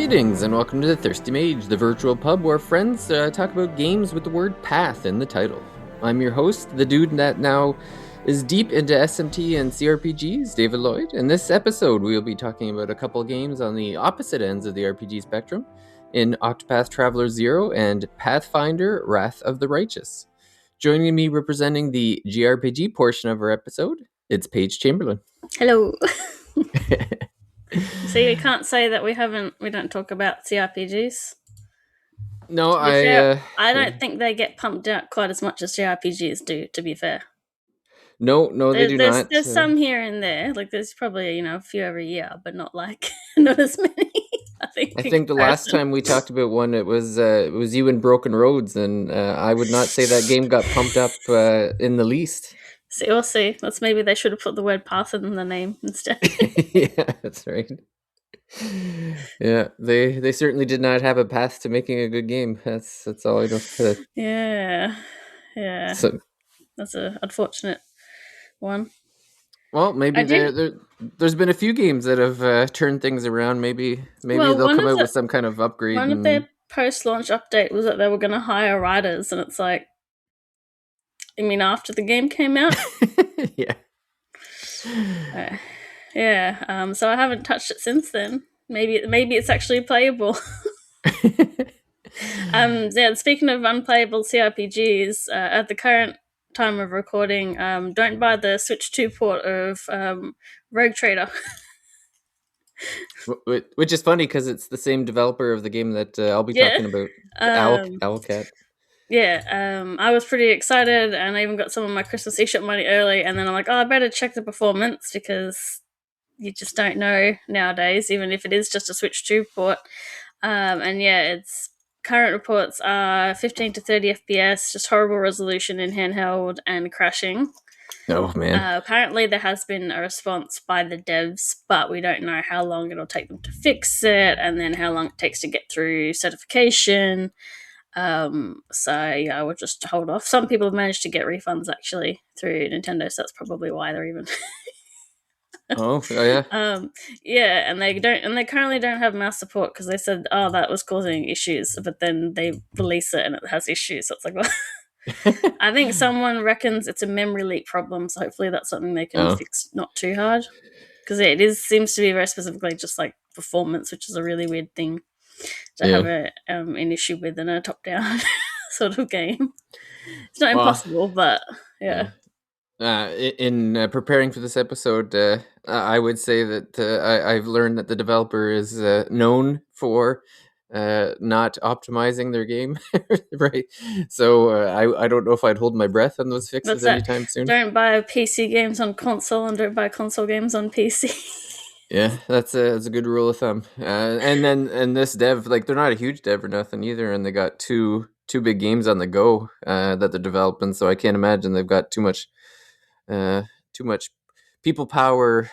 Greetings and welcome to the Thirsty Mage, the virtual pub where friends talk about games with the word path in the title. I'm your host, the dude that now is deep into SMT and CRPGs, David Lloyd. In this episode, we'll be talking about a couple games on the opposite ends of the RPG spectrum in Octopath Traveler 0 and Pathfinder, Wrath of the Righteous. Joining me representing the GRPG portion of our episode, it's Paige Chamberlain. Hello. See, we can't say that we don't talk about CRPGs. No, I don't think they get pumped out quite as much as JRPGs do, to be fair. No, they do not. There's some here and there. Like, there's probably, a few every year, but not not as many. I think the last time we talked about one, it was you and Broken Roads, and I would not say that game got pumped up in the least. See, we'll see. Maybe they should have put the word path in the name instead. Yeah, that's right. Yeah, they certainly did not have a path to making a good game. That's all I know. Yeah. So that's an unfortunate one. Well, maybe there's been a few games that have turned things around. Maybe they'll come out with some kind of upgrade. One of their post-launch update was that they were going to hire writers, and it's like, you mean after the game came out? Yeah. So I haven't touched it since then. Maybe it's actually playable. Speaking of unplayable CRPGs, at the current time of recording, don't buy the Switch 2 port of Rogue Trader. Which is funny because it's the same developer of the game that I'll be talking about, Owlcat. Yeah, I was pretty excited, and I even got some of my Christmas eShop money early, and then I'm like, I better check the performance, because you just don't know nowadays, even if it is just a Switch 2 port. Its current reports are 15 to 30 FPS, just horrible resolution in handheld, and crashing. Oh, man. Apparently there has been a response by the devs, but we don't know how long it'll take them to fix it, and then how long it takes to get through certification. I would just hold off. Some people have managed to get refunds actually through Nintendo, so that's probably why they're even Oh yeah. And they currently don't have mouse support, because they said, that was causing issues, but then they release it and it has issues, so it's like, well, I think someone reckons it's a memory leak problem, so hopefully that's something they can fix not too hard, because it seems to be very specifically just like performance, which is a really weird thing to have an issue with in a top-down sort of game. It's not impossible, but yeah. In preparing for this episode, I would say that I've learned that the developer is known for not optimizing their game, right? So I don't know if I'd hold my breath on those fixes anytime soon. Don't buy PC games on console, and don't buy console games on PC. Yeah, that's a good rule of thumb. And this dev, like, they're not a huge dev or nothing either, and they got two big games on the go that they're developing. So I can't imagine they've got too much people power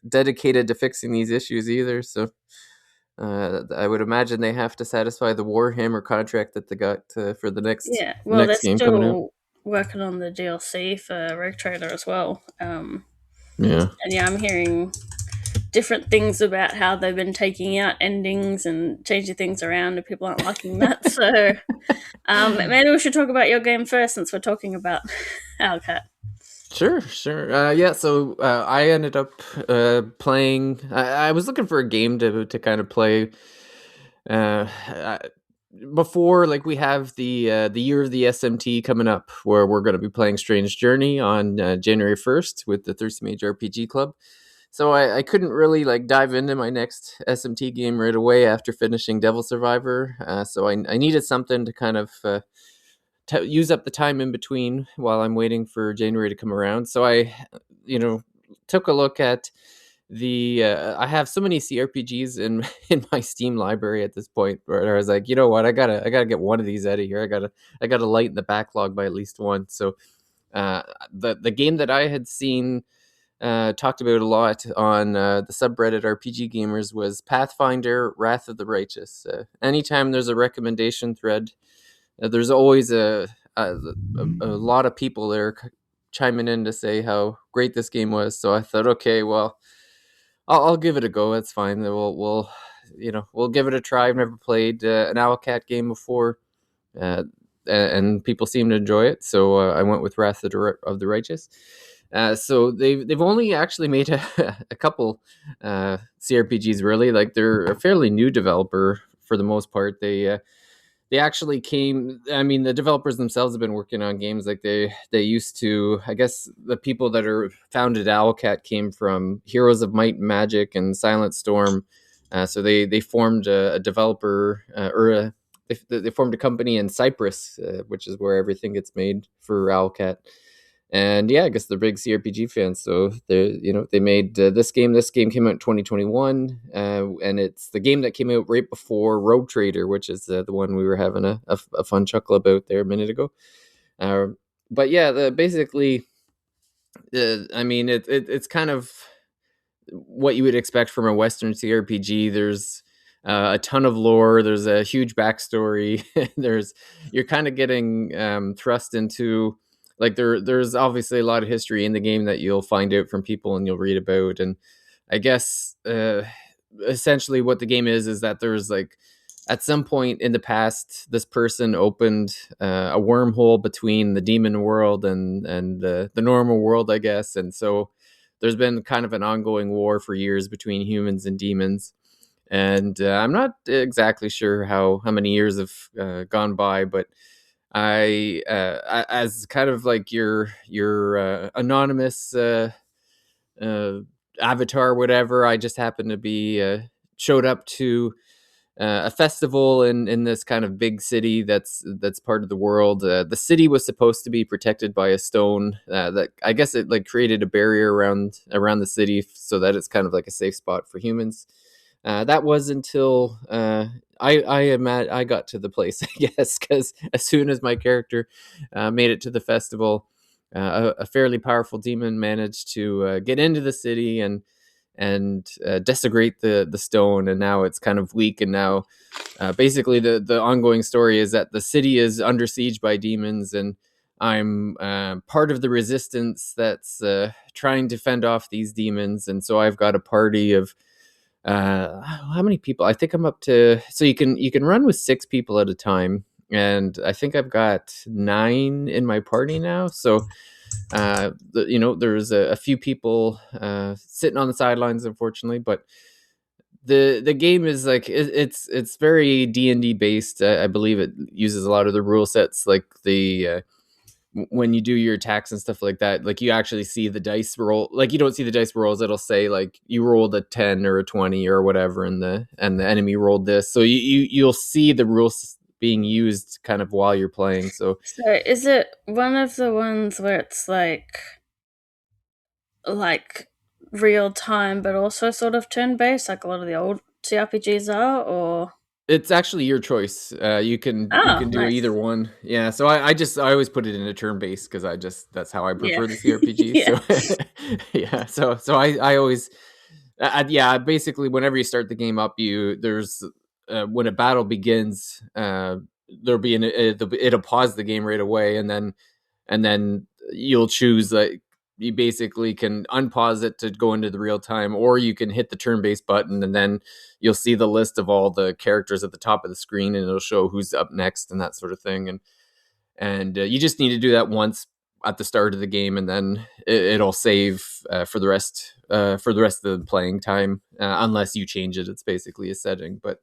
dedicated to fixing these issues either. So I would imagine they have to satisfy the Warhammer contract that they got for the next next game coming out. They're still working on the DLC for Rogue Trader as well. I'm hearing different things about how they've been taking out endings and changing things around, and people aren't liking that. So maybe we should talk about your game first, since we're talking about Owlcat. Sure. So I ended up playing. I was looking for a game to kind of play before, like, we have the year of the SMT coming up, where we're going to be playing Strange Journey on January 1st with the Thirsty Mage RPG Club. So I couldn't really dive into my next SMT game right away after finishing Devil Survivor. So I needed something to kind of use up the time in between while I'm waiting for January to come around. So I, took a look at I have so many CRPGs in my Steam library at this point, where I was like, you know what, I gotta get one of these out of here. I gotta lighten the backlog by at least one. So the game that I had seen talked about a lot on the subreddit RPG Gamers was Pathfinder, Wrath of the Righteous. Anytime there's a recommendation thread, there's always a lot of people that are chiming in to say how great this game was. So I thought, okay, well, I'll give it a go. That's fine. We'll we'll give it a try. I've never played an Owlcat game before, uh, and people seem to enjoy it. So I went with Wrath of the Righteous. So they've only actually made a couple CRPGs. Really, like they're a fairly new developer for the most part. They actually came. I mean, the developers themselves have been working on games. Like they used to. I guess the people that are founded Owlcat came from Heroes of Might and Magic and Silent Storm. So they formed a developer they formed a company in Cyprus, which is where everything gets made for Owlcat. And yeah, I guess they're big CRPG fans. So they made this game. This game came out in 2021, and it's the game that came out right before Rogue Trader, which is the one we were having a fun chuckle about there a minute ago. Uh, but yeah, basically, I mean, it's kind of what you would expect from a Western CRPG. There's a ton of lore. There's a huge backstory. You're kind of getting thrust into, like, there's obviously a lot of history in the game that you'll find out from people and you'll read about. And I guess essentially what the game is that there's like, at some point in the past, this person opened a wormhole between the demon world and the normal world, I guess. And so there's been kind of an ongoing war for years between humans and demons. And I'm not exactly sure how many years have gone by, but as kind of like your anonymous uh, avatar, whatever, I just happened to be showed up to a festival in this kind of big city that's part of the world. The city was supposed to be protected by a stone that I guess it like created a barrier around the city so that it's kind of like a safe spot for humans. That was until I got to the place, I guess, because as soon as my character made it to the festival, a fairly powerful demon managed to get into the city and desecrate the stone, and now it's kind of weak. And now basically the ongoing story is that the city is under siege by demons, and I'm part of the resistance that's trying to fend off these demons. And so I've got a party of how many people? I think I'm up to, so you can run with 6 people at a time, and I think I've got 9 in my party now. So there's a few people sitting on the sidelines, unfortunately, but the game is like it's very D&D based. I believe it uses a lot of the rule sets, like the when you do your attacks and stuff like that, like you actually see the dice roll. Like you don't see the dice rolls. It'll say like you rolled a 10 or a 20 or whatever, and the enemy rolled this. So you'll see the rules being used kind of while you're playing. So So is it one of the ones where it's like real time but also sort of turn based like a lot of the old CRPGs are, or it's actually your choice. You can do either nice. one. Yeah. So I always put it in a turn base because that's how I Yeah. prefer the CRPG. Yeah. So yeah. So I always yeah, basically whenever you start the game up, there's when a battle begins, there'll be it'll pause the game right away, and then you'll choose, like, you basically can unpause it to go into the real time, or you can hit the turn-based button, and then you'll see the list of all the characters at the top of the screen, and it'll show who's up next and that sort of thing. And you just need to do that once at the start of the game, and then it'll save for the rest of the playing time, unless you change it. It's basically a setting. But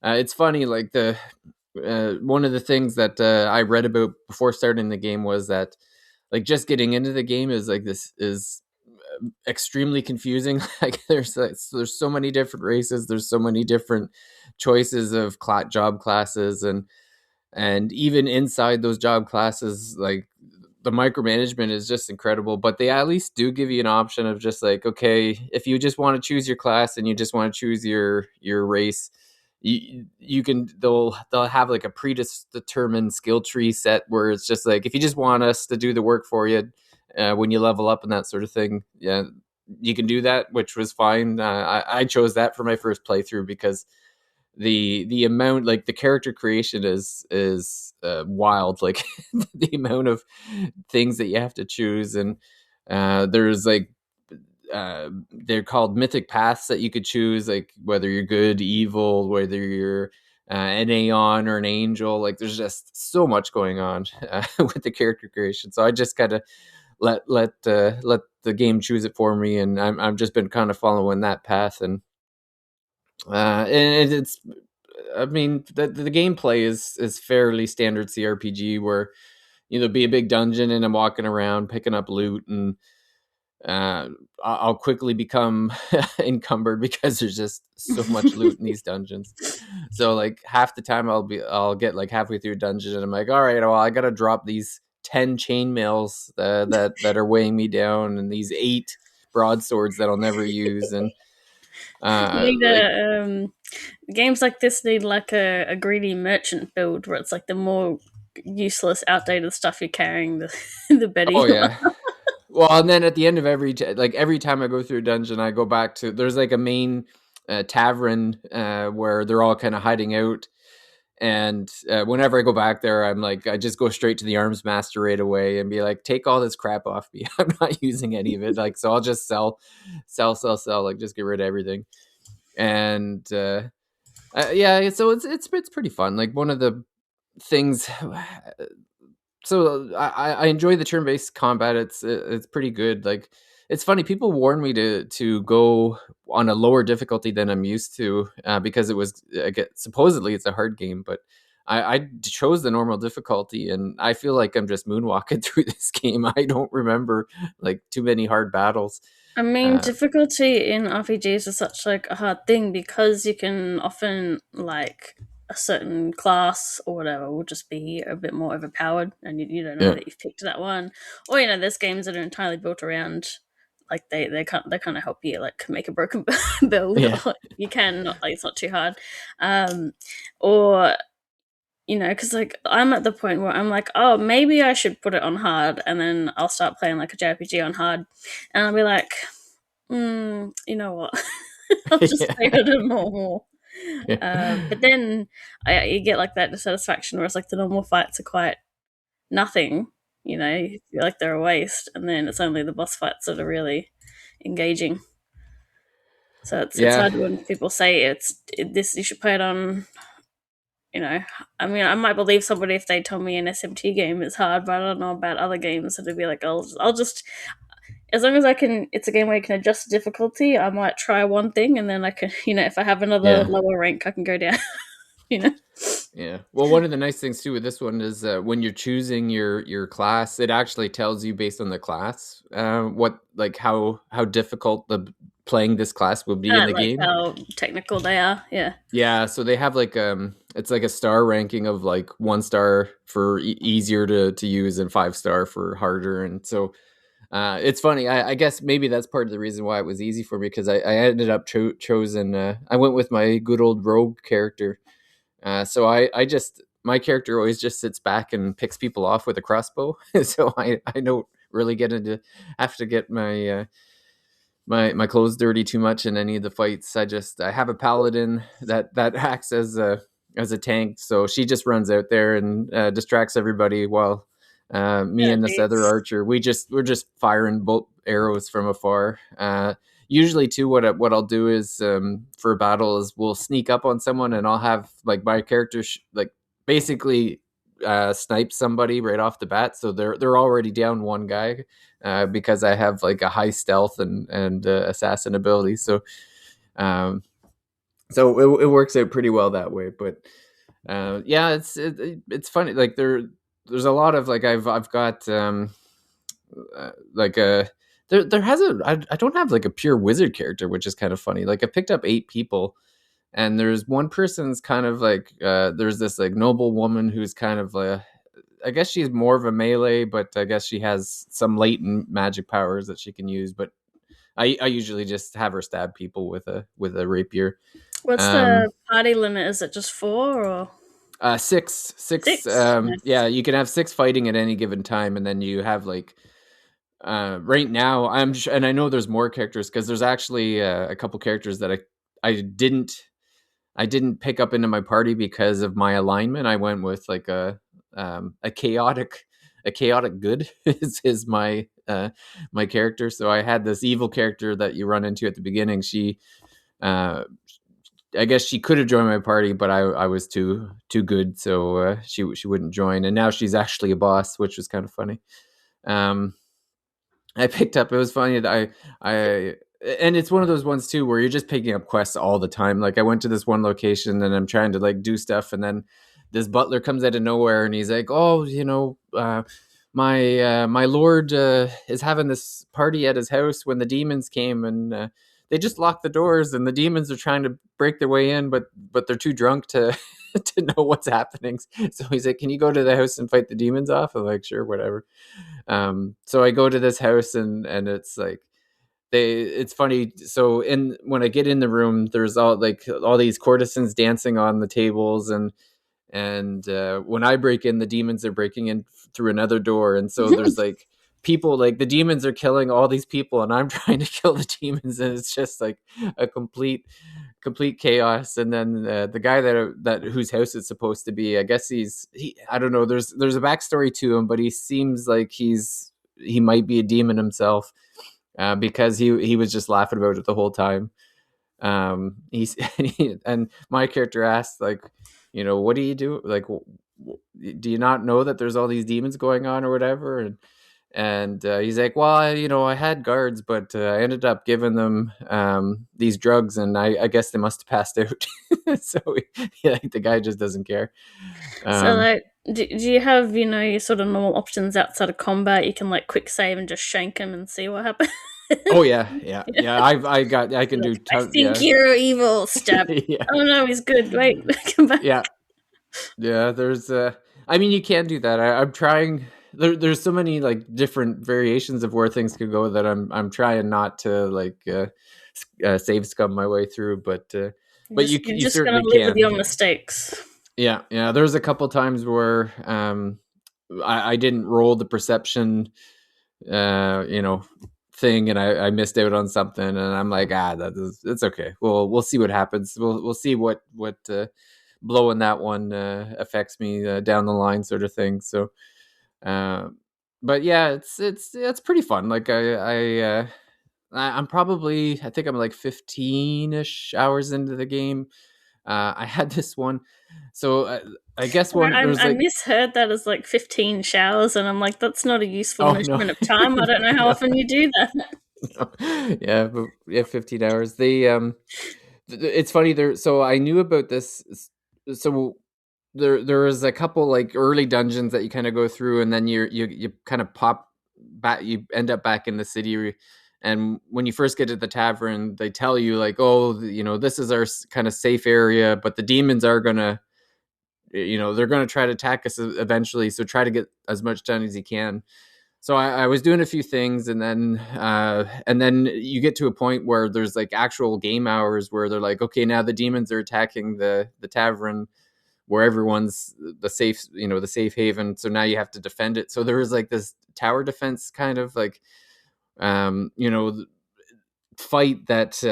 it's funny, like the one of the things that I read about before starting the game was that, like, just getting into the game is extremely confusing. Like there's so many different races, there's so many different choices of job classes, and even inside those job classes, like, the micromanagement is just incredible. But they at least do give you an option of just like, okay, if you just want to choose your class and you just want to choose your race, you can, they'll have like a predetermined skill tree set where it's just like, if you just want us to do the work for you when you level up and that sort of thing, yeah, you can do that, which was fine. I chose that for my first playthrough because the amount, like, the character creation is wild. Like the amount of things that you have to choose, and there's like they're called mythic paths that you could choose, like whether you're good, evil, whether you're an Aeon or an angel. Like there's just so much going on with the character creation. So I just kind of let the game choose it for me, and I've just been kind of following that path, and it's, I mean, the gameplay is fairly standard CRPG where be a big dungeon and I'm walking around picking up loot, and I'll quickly become encumbered because there's just so much loot in these dungeons. So like half the time I'll get like halfway through a dungeon and I'm like, all right, well I gotta drop these 10 chainmails that are weighing me down, and these 8 broadswords that I'll never use, and You need like games like this need like a greedy merchant build where it's like the more useless, outdated stuff you're carrying, the the better oh you are. yeah. Well, and then at the end of every time I go through a dungeon, I go back to, there's like a main tavern where they're all kind of hiding out. And whenever I go back there, I'm like, I just go straight to the arms master right away and be like, take all this crap off me. I'm not using any of it. Like, so I'll just sell, like just get rid of everything. And yeah, so it's pretty fun. Like one of the things, so I enjoy the turn-based combat. It's pretty good. Like it's funny, people warn me to go on a lower difficulty than I'm used to because it was supposedly it's a hard game, but I chose the normal difficulty, and I feel like I'm just moonwalking through this game. I don't remember like too many hard battles. I mean, Uh, difficulty in RPGs is such like a hard thing because you can often like a certain class or whatever will just be a bit more overpowered, and you don't know yeah, that you've picked that one. Or there's games that are entirely built around like they kind of help you like make a broken build, yeah, or you can not like it's not too hard, um, or because like I'm at the point where I'm like, oh, maybe I should put it on hard, and then I'll start playing like a JRPG on hard, and I'll be like, you know what? I'll just play yeah, it a normal. yeah, But then you get like that dissatisfaction, whereas like the normal fights are quite nothing. You feel like they're a waste, and then it's only the boss fights that are really engaging. So it's yeah. hard when people say this. You should play it on. I mean, I might believe somebody if they tell me an SMT game is hard, but I don't know about other games. So to be like, I'll just as long as I can, it's a game where you can adjust the difficulty. I might try one thing, and then I can, if I have another Yeah. lower rank, I can go down. you know. Yeah. Well, one of the nice things too with this one is when you're choosing your class, it actually tells you based on the class what like how difficult the playing this class will be in the Like game. how technical they are. Yeah. Yeah, so they have like it's like a star ranking of like 1 star for easier to use and 5 star for harder, and so it's funny. I guess maybe that's part of the reason why it was easy for me because I ended up chosen. I went with my good old rogue character. So I just my character always just sits back and picks people off with a crossbow. So I don't really get into have to get my clothes dirty too much in any of the fights. I have a paladin that acts as a tank, so she just runs out there and distracts everybody while me Yeah, and this other geez. archer we're just firing bolt arrows from afar. Usually too, what I'll do is for a battle is we'll sneak up on someone and I'll have like my character like basically snipe somebody right off the bat, so they're already down one guy because I have like a high stealth and assassin ability. So um, it works out pretty well that way. But yeah, it's funny. Like there's a lot of like I've got like a there has a I don't have like a pure wizard character, which is kind of funny. Like I picked up 8 people, and there's one person's kind of like there's this like noble woman who's kind of I guess she's more of a melee, but I guess she has some latent magic powers that she can use. But I usually just have her stab people with a rapier. What's Um, the party limit? Is it just 4 or six. 6? Yeah, Nice. you can have 6 fighting at any given time, and then you have like right now. And I know there's more characters because there's actually a couple characters that I didn't I didn't pick up into my party because of my alignment. I went with like a chaotic a chaotic good is my character. So I had this evil character that you run into at the beginning. She uh, I guess she could have joined my party, but I was too good, so she wouldn't join. And now she's actually a boss, which was kind of funny. Um, I picked up. It was funny that I and it's one of those ones too where you're just picking up quests all the time. Like I went to this one location and I'm trying to like do stuff, and then this butler comes out of nowhere and he's like, "Oh, my lord is having this party at his house when the demons came, and they just locked the doors, and the demons are trying to break their way in, but they're too drunk to to know what's happening." So he's like, "Can you go to the house and fight the demons off?" I'm like, "Sure, whatever." So I go to this house, and it's like it's funny. So in when I get in the room, there's all these courtesans dancing on the tables, and when I break in, the demons are breaking in through another door, and so there's like people, like the demons are killing all these people, and I'm trying to kill the demons, and it's just like a complete chaos. And then the guy that whose house it's supposed to be, I guess he I don't know. There's a backstory to him, but he seems like he might be a demon himself, because he was just laughing about it the whole time. He's and my character asked, like, what do you do? Like, do you not know that there's all these demons going on or whatever? And he's like, well, I had guards, but I ended up giving them these drugs, and I guess they must have passed out. So like, the guy just doesn't care. So, Um, like, do you have, your sort of normal options outside of combat? You can, like, quick save and just shank him and see what happens. oh yeah, yeah, yeah. I can do Like, I think yeah, you're evil. Stab. yeah, Oh no, he's good. Wait, come back. yeah. Yeah, there's I mean, you can do that. I'm trying. There's so many like different variations of where things could go that I'm trying not to like save scum my way through, but You're you just gonna certainly live with can. your mistakes. Yeah, yeah. There's a couple times where I didn't roll the perception uh you know thing, and I missed out on something, and I'm like, it's okay. We'll see what happens. We'll see what blowing that one affects me down the line, sort of thing. So uh, but yeah, it's pretty fun. Like I'm probably, I think I'm like 15ish hours into the game. I had this one, so I guess there's I like, misheard that as like 15 showers, and I'm like, that's not a useful oh no. measurement of time. I don't know how No, often you do that. no. Yeah, but yeah, 15 hours. It's funny there. So I knew about this. So there was a couple like early dungeons that you kind of go through, and then you kind of pop back. You end up back in the city, and when you first get to the tavern, they tell you like, oh, this is our kind of safe area, but the demons are gonna, they're gonna try to attack us eventually. So try to get as much done as you can. So I was doing a few things, and then you get to a point where there's like actual game hours where they're like, okay, now the demons are attacking the tavern where everyone's the safe haven. So now you have to defend it. So there was like this tower defense kind of like, um, you know, fight that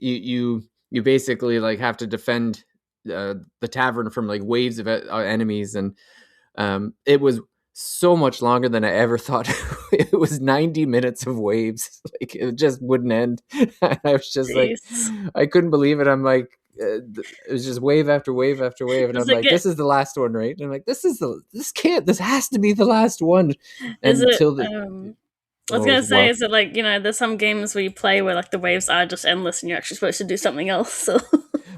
you basically like have to defend the tavern from like waves of enemies, and it was so much longer than I ever thought. It was 90 minutes of waves. Like it just wouldn't end. And I was just like, Jeez. I couldn't believe it. I'm like, it was just wave after wave after wave, and Does I'm it like, get? this is the last one, right? And I'm like, this has to be the last one. Is it? Until the I was oh, gonna say, well, is it like, there's some games where you play where like the waves are just endless and you're actually supposed to do something else. So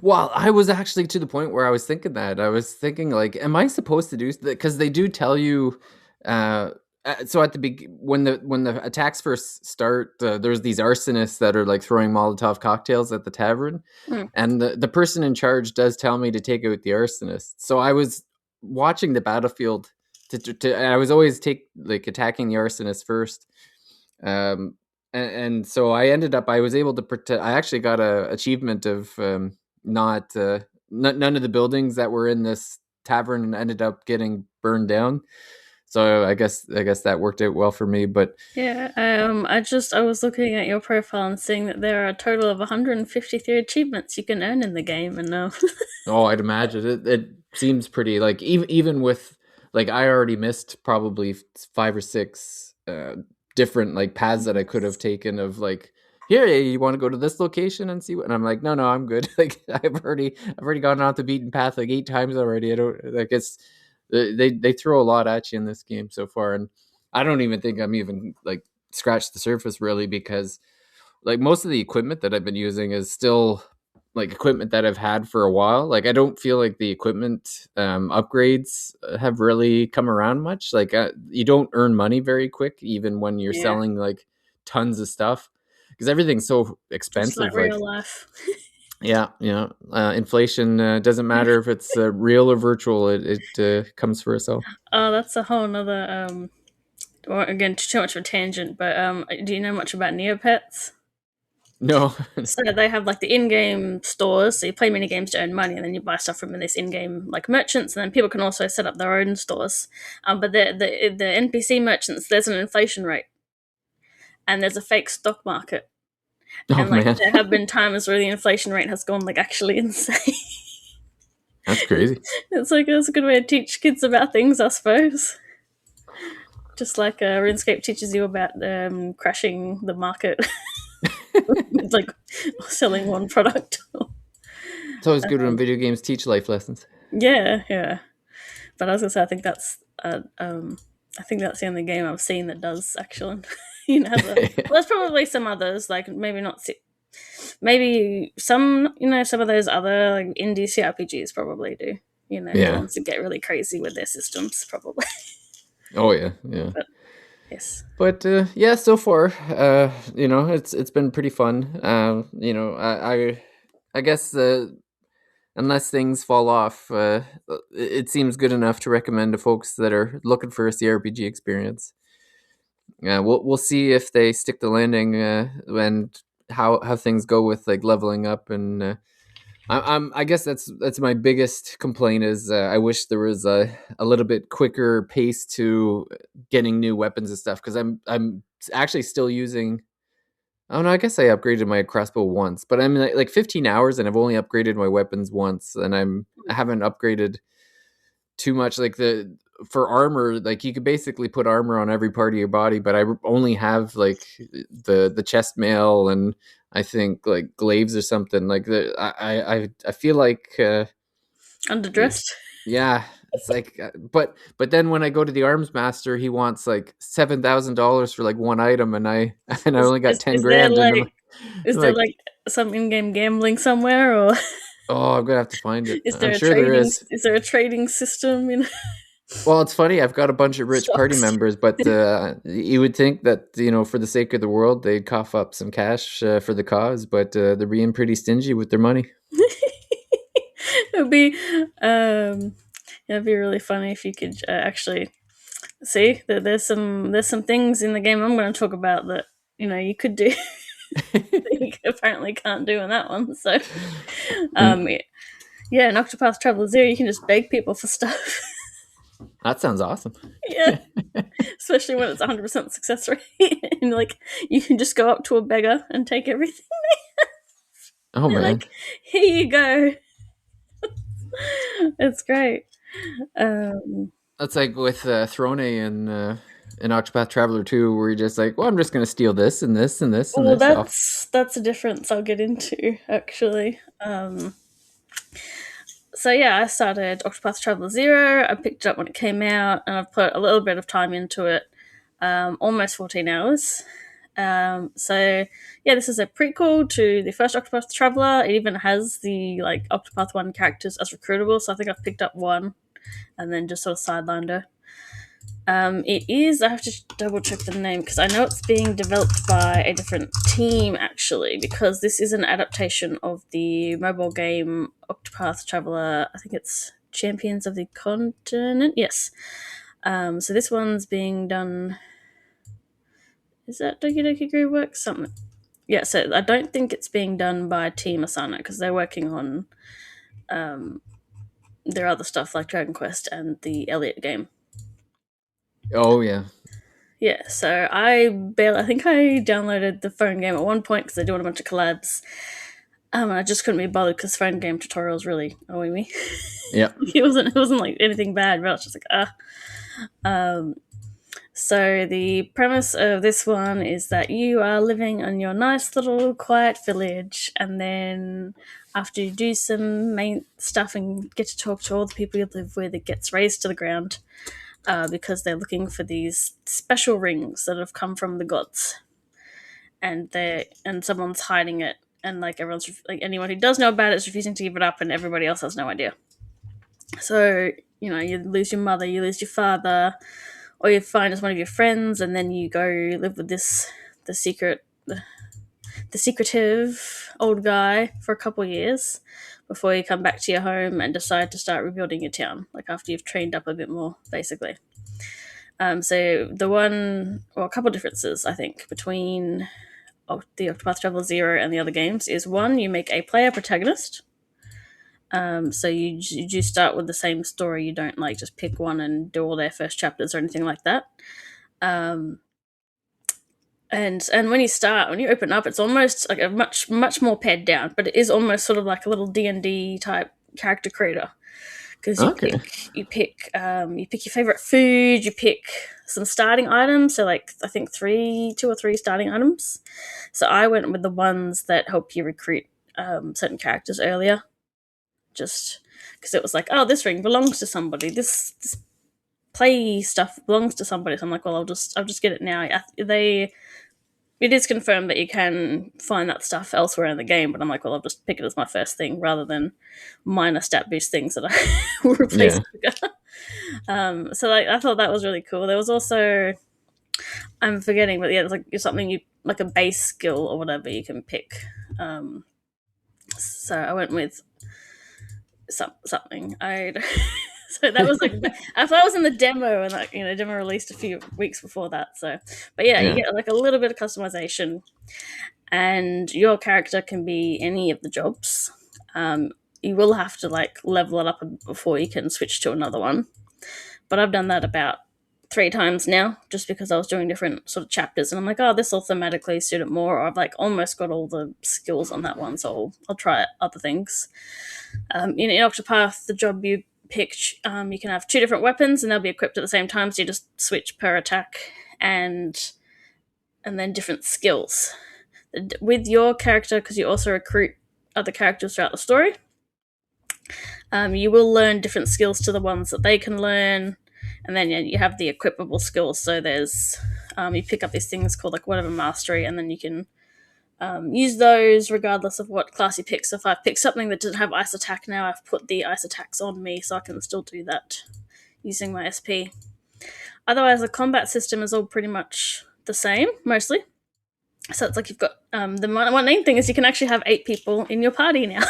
well, I was actually to the point where I was thinking that. I was thinking like, am I supposed to do that? Because they do tell you. Uh, so at the when the attacks first start, there's these arsonists that are like throwing Molotov cocktails at the tavern, Hmm. and the person in charge does tell me to take out the arsonists. So I was watching the battlefield and I was always attacking the arsonist first. Um, and so I was able to protect. I actually got a achievement of not none of the buildings that were in this tavern ended up getting burned down. So I guess that worked out well for me. But Yeah, I was looking at your profile and seeing that there are a total of 153 achievements you can earn in the game, and oh, I'd imagine it seems pretty like even with like I already missed probably 5 or 6 different like paths that I could have taken of like, here, you want to go to this location and see what, and I'm like, no, I'm good. Like I've already gone off the beaten path like 8 times already. I don't like it's they throw a lot at you in this game so far, and I don't even think I'm even like scratched the surface really, because like most of the equipment that I've been using is still like equipment that I've had for a while. Like I don't feel like the equipment upgrades have really come around much. Like you don't earn money very quick, even when you're Yeah, selling like tons of stuff, because everything's so just like expensive. real Like life. inflation doesn't matter if it's real or virtual. It comes for us all. Oh, that's a whole nother. Well, again, too much of a tangent, but do you know much about Neopets? No. So they have like the in-game stores. So you play mini games to earn money, and then you buy stuff from this in-game like merchants, and then people can also set up their own stores. But the NPC merchants, there's an inflation rate, and there's a fake stock market, Oh and like man, there have been times where the inflation rate has gone like actually insane. that's crazy. It's like that's a good way to teach kids about things, I suppose. Just like RuneScape teaches you about crashing the market. It's like selling one product. It's always good when video games teach life lessons. Yeah, yeah. But I was gonna say, I think that's the only game I've seen that does actually. Well, there's probably some others, like maybe not. Maybe some, some of those other like indie CRPGs probably do. The Yeah. ones that get really crazy with their systems, probably. Oh yeah. Yeah. But yes, But yeah, so far, it's been pretty fun. I guess unless things fall off, it seems good enough to recommend to folks that are looking for a CRPG experience. We'll see if they stick the landing, and how things go with like leveling up, and I guess that's my biggest complaint is I wish there was a little bit quicker pace to getting new weapons and stuff, because I'm actually still using. Oh no, I guess I upgraded my crossbow once, but I'm like 15 hours and I've only upgraded my weapons once, and I haven't upgraded too much. Like the for armor, like you could basically put armor on every part of your body, but I only have like the chest mail and I think like glaives or something. Like I feel like underdressed. yeah, it's like but then when I go to the arms master, he wants like $7,000 for like one item, and I and I Is, only got is, 10 is there grand, and like is I'm there like, like some in-game gambling somewhere, or oh, I'm gonna have to find it. is I'm there a sure there trading is. is there a trading system in Well, it's funny. I've got a bunch of rich party stocks? members, but you would think that for the sake of the world, they'd cough up some cash for the cause, but they're being pretty stingy with their money. It'd be it'd be really funny if you could actually see that there's some things in the game I'm going to talk about that you could do that you apparently can't do in that one. So And yeah, in Octopath Traveler Zero, you can just beg people for stuff. that sounds awesome. Yeah, especially when it's 100% success rate, and like you can just go up to a beggar and take everything. Oh They're man, like, here you go. It's great. Um, that's like with Throne in Octopath Traveler 2, where you're just like, well, I'm just gonna steal this and this and this and well, this off. that's a difference I'll get into actually. So yeah, I started Octopath Traveler Zero. I picked it up when it came out, and I've put a little bit of time into it, almost 14 hours. So yeah, this is a prequel to the first Octopath Traveler. It even has the like Octopath One characters as recruitable. So I think I've picked up one, and then just sort of sidelined her. It is. I have to double check the name because I know it's being developed by a different team actually. Because this is an adaptation of the mobile game Octopath Traveler. I think it's Champions of the Continent. Yes. So this one's being done. Is that Doki Doki Groove something? Yeah. So I don't think it's being done by Team Asana because they're working on their other stuff like Dragon Quest and the Elliot game. Oh yeah, Yeah, so I think I downloaded the phone game at one point because they're doing a bunch of collabs, I just couldn't be bothered because phone game tutorials really annoy me. Yeah. It wasn't like anything bad, but I was just like, Um, so the premise of this one is that you are living in your nice little quiet village, and then after you do some main stuff and get to talk to all the people you live with, it gets razed to the ground because they're looking for these special rings that have come from the gods, and someone's hiding it, and like everyone's like anyone who does know about it is refusing to give it up, and everybody else has no idea. So you lose your mother, you lose your father, or you find as one of your friends, and then you go live with the secret the secretive old guy for a couple of years before you come back to your home and decide to start rebuilding your town, like after you've trained up a bit more, basically. So a couple of differences I think between the Octopath Traveler Zero and the other games is one, you make a player protagonist. So you do start with the same story. You don't like just pick one and do all their first chapters or anything like that. Um, and when you open up, it's almost like a much more pared down, but it is almost sort of like a little D&D type character creator, because Okay. you pick your favorite food, you pick some starting items, so like I think two or three starting items. So I went with the ones that help you recruit certain characters earlier, just because it was like, oh, this ring belongs to somebody, this play stuff belongs to somebody. So I'm like, well, I'll just get it now. It is confirmed that you can find that stuff elsewhere in the game, but I'm like, well, I'll just pick it as my first thing rather than minor stat boost things that I will replace. Yeah. So like, I thought that was really cool. There was also, I'm forgetting, but yeah, it's something you like a base skill or whatever you can pick. So I went with something. I so that was like I thought I was in the demo, and like demo released a few weeks before that. So, but yeah, you Yeah. get like a little bit of customization, and your character can be any of the jobs. You will have to like level it up before you can switch to another one. But I've done that about 3 times now, just because I was doing different sort of chapters, and I'm like, oh, this will thematically suit it more. Or I've like almost got all the skills on that one, so I'll try other things. In Octopath, the job you pick, you can have 2 different weapons, and they'll be equipped at the same time. So you just switch per attack, and then different skills with your character, because you also recruit other characters throughout the story. You will learn different skills to the ones that they can learn, and then you have the equipable skills. So there's you pick up these things called like whatever mastery, and then you can use those regardless of what class you pick. So if I pick something that doesn't have ice attack now, I've put the ice attacks on me, so I can still do that using my SP. Otherwise, the combat system is all pretty much the same, mostly. So it's like you've got the one main thing is you can actually have 8 people in your party now.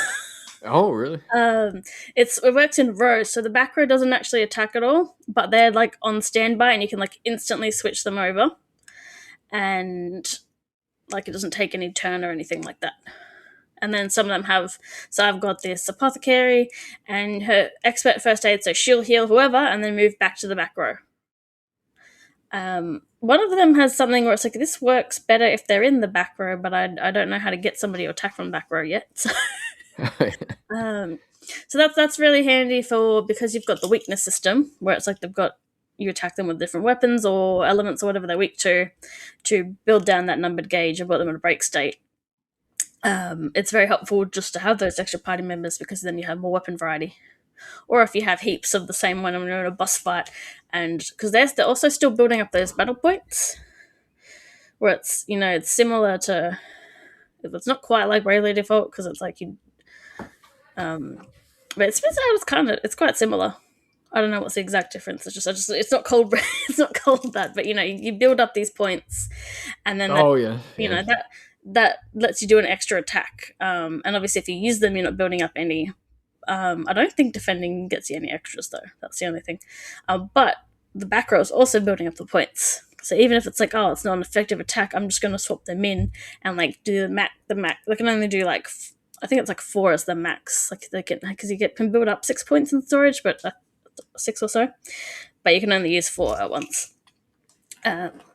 Oh, really? It works in rows, so the back row doesn't actually attack at all, but they're like on standby, and you can like instantly switch them over, and like it doesn't take any turn or anything like that. And then some of them have, so I've got this apothecary and her expert first aid, so she'll heal whoever and then move back to the back row. One of them has something where it's like, this works better if they're in the back row, but I don't know how to get somebody to attack from the back row yet. So, so that's really handy because you've got the weakness system where it's like you attack them with different weapons or elements or whatever they're weak to build down that numbered gauge and put them in a break state. It's very helpful just to have those extra party members, because then you have more weapon variety. Or if you have heaps of the same one when you're in a boss fight, and because they're also still building up those battle points, where it's it's similar to, it's not quite like Bravely Default because it's like but it's quite similar. I don't know what's the exact difference. It's not cold. It's not cold that, but you build up these points, and then Oh, yeah. Yeah. that lets you do an extra attack. And obviously, if you use them, you're not building up any. I don't think defending gets you any extras though. That's the only thing. But the back row is also building up the points. So even if it's like, oh, it's not an effective attack, I'm just going to swap them in and like do the max. They can only do like, I think it's like 4 as the max. Like they because can build up 6 points in storage, but 6 or so. But you can only use 4 at once.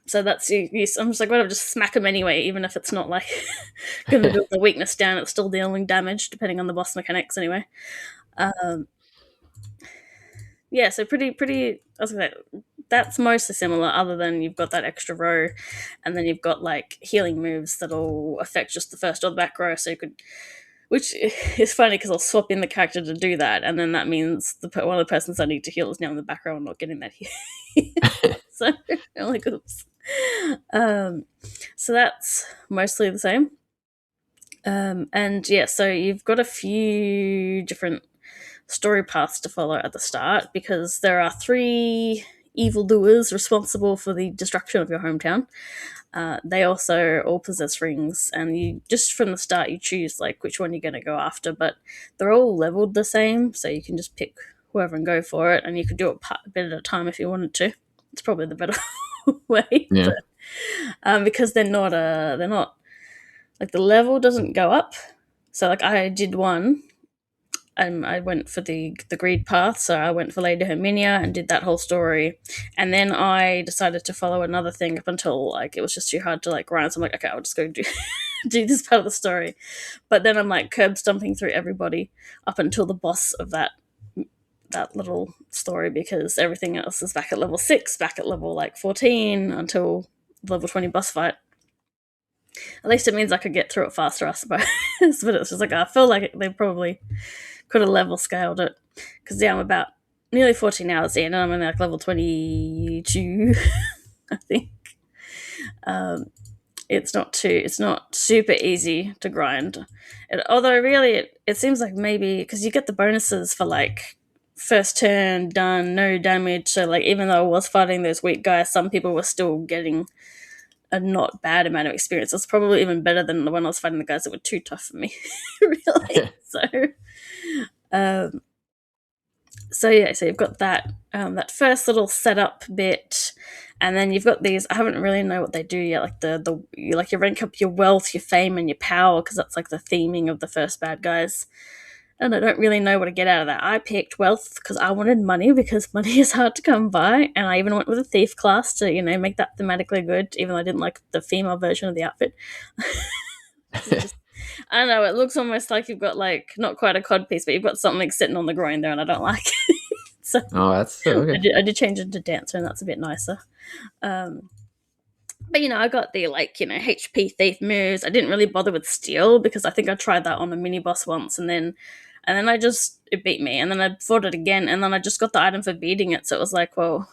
So that's I'm just like, whatever, just smack him anyway, even if it's not like going to build the weakness down. It's still dealing damage depending on the boss mechanics anyway. Um, yeah, so pretty. I was gonna say, that's mostly similar, other than you've got that extra row, and then you've got like healing moves that'll affect just the first or the back row. So you could, which is funny because I'll swap in the character to do that, and then that means one of the persons I need to heal is now in the back row and not getting that heal. So I'm like, oops. So that's mostly the same. And yeah, so you've got a few different story paths to follow at the start because there are 3 evildoers responsible for the destruction of your hometown. They also all possess rings, and you just from the start you choose like which one you're going to go after, but they're all leveled the same, so you can just pick whoever and go for it, and you could do it a bit at a time if you wanted to. It's probably the better way, Yeah. because they're not like the level doesn't go up. So like I did one, and I went for the greed path. So I went for Lady Herminia and did that whole story, and then I decided to follow another thing up until like it was just too hard to like grind. So I'm like, okay, I'll just go do do this part of the story. But then I'm like curb stomping through everybody up until the boss of that little story, because everything else is back at level 6, back at level like 14 until the level 20 boss fight. At least it means I could get through it faster, I suppose. But it's just like I feel like they probably could have level scaled it, because yeah, I'm about nearly 14 hours in, and I'm in like level 22, I think. It's not super easy to grind. Although really, it seems like maybe because you get the bonuses for like first turn done, no damage. So like even though I was fighting those weak guys, some people were still getting a not bad amount of experience. It's probably even better than the one I was fighting the guys that were too tough for me, really. Um, so yeah, so you've got that that first little setup bit, and then you've got these. I haven't really know what they do yet. Like you rank up your wealth, your fame, and your power, because that's like the theming of the first bad guys. And I don't really know what to get out of that. I picked wealth because I wanted money, because money is hard to come by, and I even went with a thief class to make that thematically good, even though I didn't like the female version of the outfit. I don't know, it looks almost like you've got like not quite a cod piece, but you've got something sitting on the groin there, and I don't like it. So that's okay. I did change it to dancer, and that's a bit nicer. But I got the HP thief moves. I didn't really bother with steal because I think I tried that on a mini boss once, and then it beat me, and then I fought it again, and then I just got the item for beating it. So it was like, well,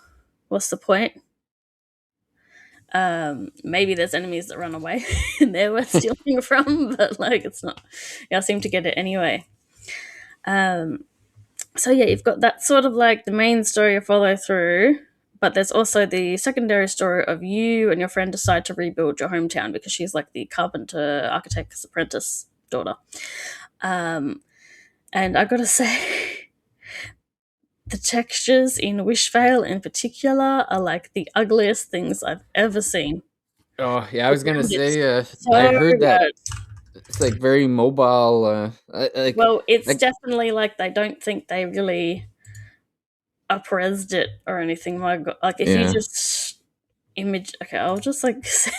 what's the point? Maybe there's enemies that run away and they're worth stealing from, but like it's not. Yeah, I seem to get it anyway. So yeah, you've got that sort of like the main story you follow through, but there's also the secondary story of you and your friend decide to rebuild your hometown because she's like the carpenter architect's apprentice daughter. And I gotta say, the textures in Wishvale in particular are like the ugliest things I've ever seen. Oh yeah, I was gonna say. So I heard that good. it's like very mobile. Well, it's definitely like they don't think they really upresed it or anything. My God, like if you just image, okay, I'll just like send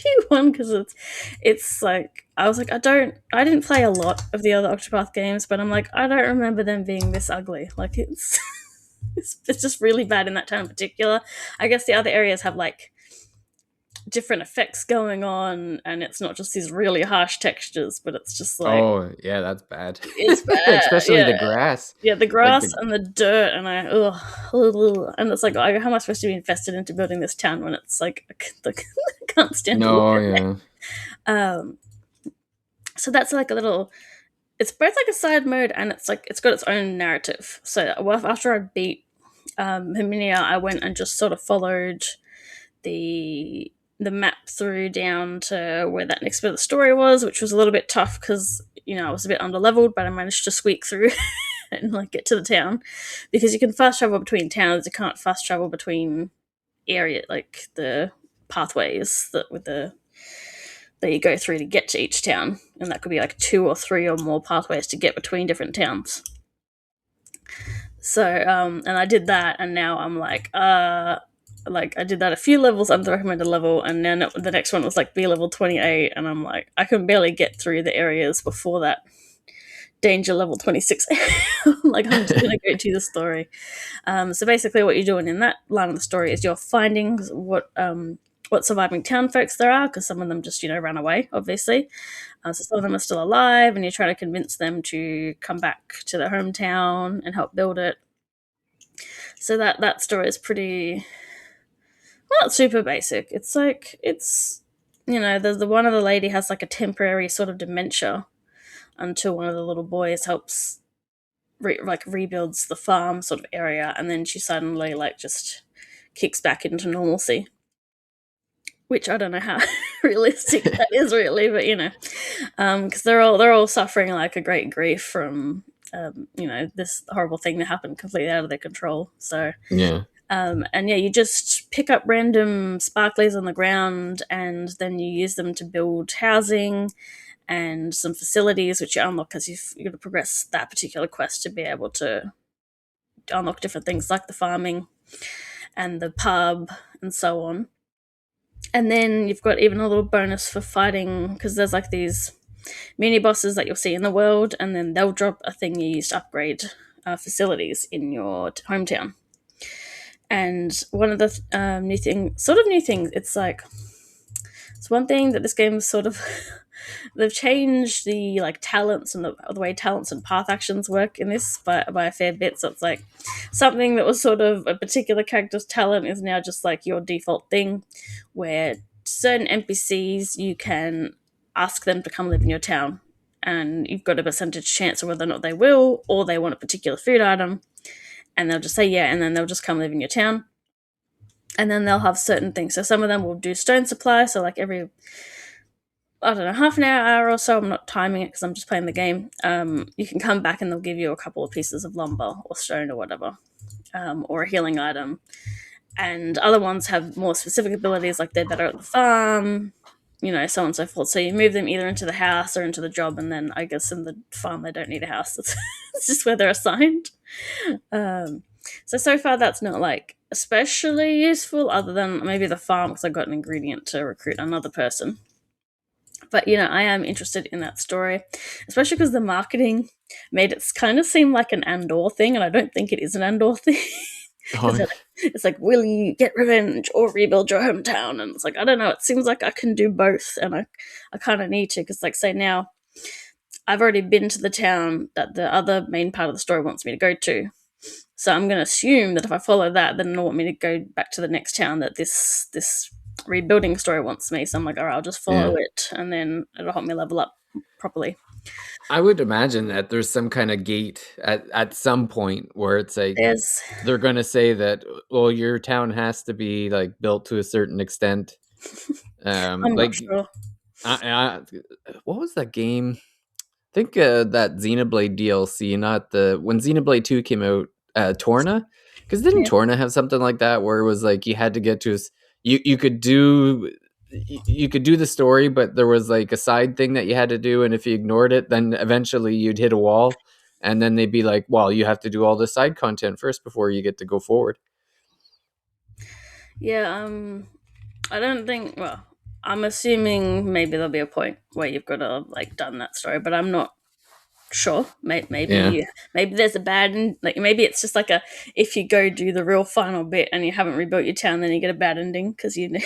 you one because it's like I was like I didn't play a lot of the other Octopath games, but I'm like I don't remember them being this ugly. Like it's it's just really bad in that town in particular. I guess the other areas have like different effects going on, and it's not just these really harsh textures, but it's just like, oh yeah, that's bad. it's bad, especially the grass. Yeah, the grass and the dirt, and and it's like, how am I supposed to be invested into building this town when it's like I can't stand to look at it. So that's like a little. It's both like a side mode, and it's like it's got its own narrative. So after I beat Herminia, I went and just sort of followed the map through down to where that next bit of the story was, which was a little bit tough because I was a bit underleveled, but I managed to squeak through and like get to the town, because you can fast travel between towns. You can't fast travel between area, like the pathways that you go through to get to each town, and that could be like 2 or 3 or more pathways to get between different towns. So and I did that, and now I'm like like I did that a few levels under the recommended level, and then the next one was like be level 28, and I'm like, I can barely get through the areas before that danger level 26. Like, I'm just gonna go to the story. So basically, what you're doing in that line of the story is you're finding what surviving town folks there are, because some of them just ran away, obviously. So some of them are still alive, and you're trying to convince them to come back to their hometown and help build it. So that story is pretty, not super basic. It's like the one of the lady has like a temporary sort of dementia until one of the little boys helps rebuilds the farm sort of area, and then she suddenly like just kicks back into normalcy. Which I don't know how realistic that is, really, but because they're all suffering like a great grief from this horrible thing that happened completely out of their control. So Yeah. and yeah, you just pick up random sparklies on the ground, and then you use them to build housing and some facilities, which you unlock because you've got to progress that particular quest to be able to unlock different things like the farming and the pub and so on. And then you've got even a little bonus for fighting, because there's like these mini bosses that you'll see in the world, and then they'll drop a thing you use to upgrade facilities in your hometown. And one of the new things, it's like, it's one thing that this game is sort of they've changed the like talents and the way talents and path actions work in this by a fair bit. So it's like something that was sort of a particular character's talent is now just like your default thing, where certain NPCs you can ask them to come live in your town, and you've got a percentage chance of whether or not they will, or they want a particular food item, and they'll just say yeah, and then they'll just come live in your town. And then they'll have certain things. So some of them will do stone supply. So like every, I don't know, half an hour or so, I'm not timing it because I'm just playing the game. You can come back and they'll give you a couple of pieces of lumber or stone or whatever, or a healing item. And other ones have more specific abilities, like they're better at the farm, so on and so forth. So you move them either into the house or into the job, and then I guess in the farm they don't need a house. It's just where they're assigned. So far that's not like especially useful, other than maybe the farm, because I got an ingredient to recruit another person. But I am interested in that story, especially because the marketing made it kind of seem like an Andor thing, and I don't think it is an Andor thing. Oh, It's like, will you get revenge or rebuild your hometown? And it's like, I don't know. It seems like I can do both, and I kind of need to, because like say now, I've already been to the town that the other main part of the story wants me to go to. So I'm going to assume that if I follow that, then it'll want me to go back to the next town that this rebuilding story wants me. So I'm like, all right, I'll just follow it, and then it'll help me level up properly. I would imagine that there's some kind of gate at some point where it's like they're going to say that, well, your town has to be like built to a certain extent. I'm like not sure. what was that game? I think that Xenoblade DLC, not when Xenoblade 2 came out, Torna, because didn't Torna have something like that where it was like you had to get to you could do the story, but there was like a side thing that you had to do, and if you ignored it, then eventually you'd hit a wall, and then they'd be like, well, you have to do all the side content first before you get to go forward. Yeah, I don't think, well, I'm assuming maybe there'll be a point where you've got to like done that story, but I'm not sure. Maybe there's a bad like maybe it's just like a, if you go do the real final bit and you haven't rebuilt your town, then you get a bad ending because you went.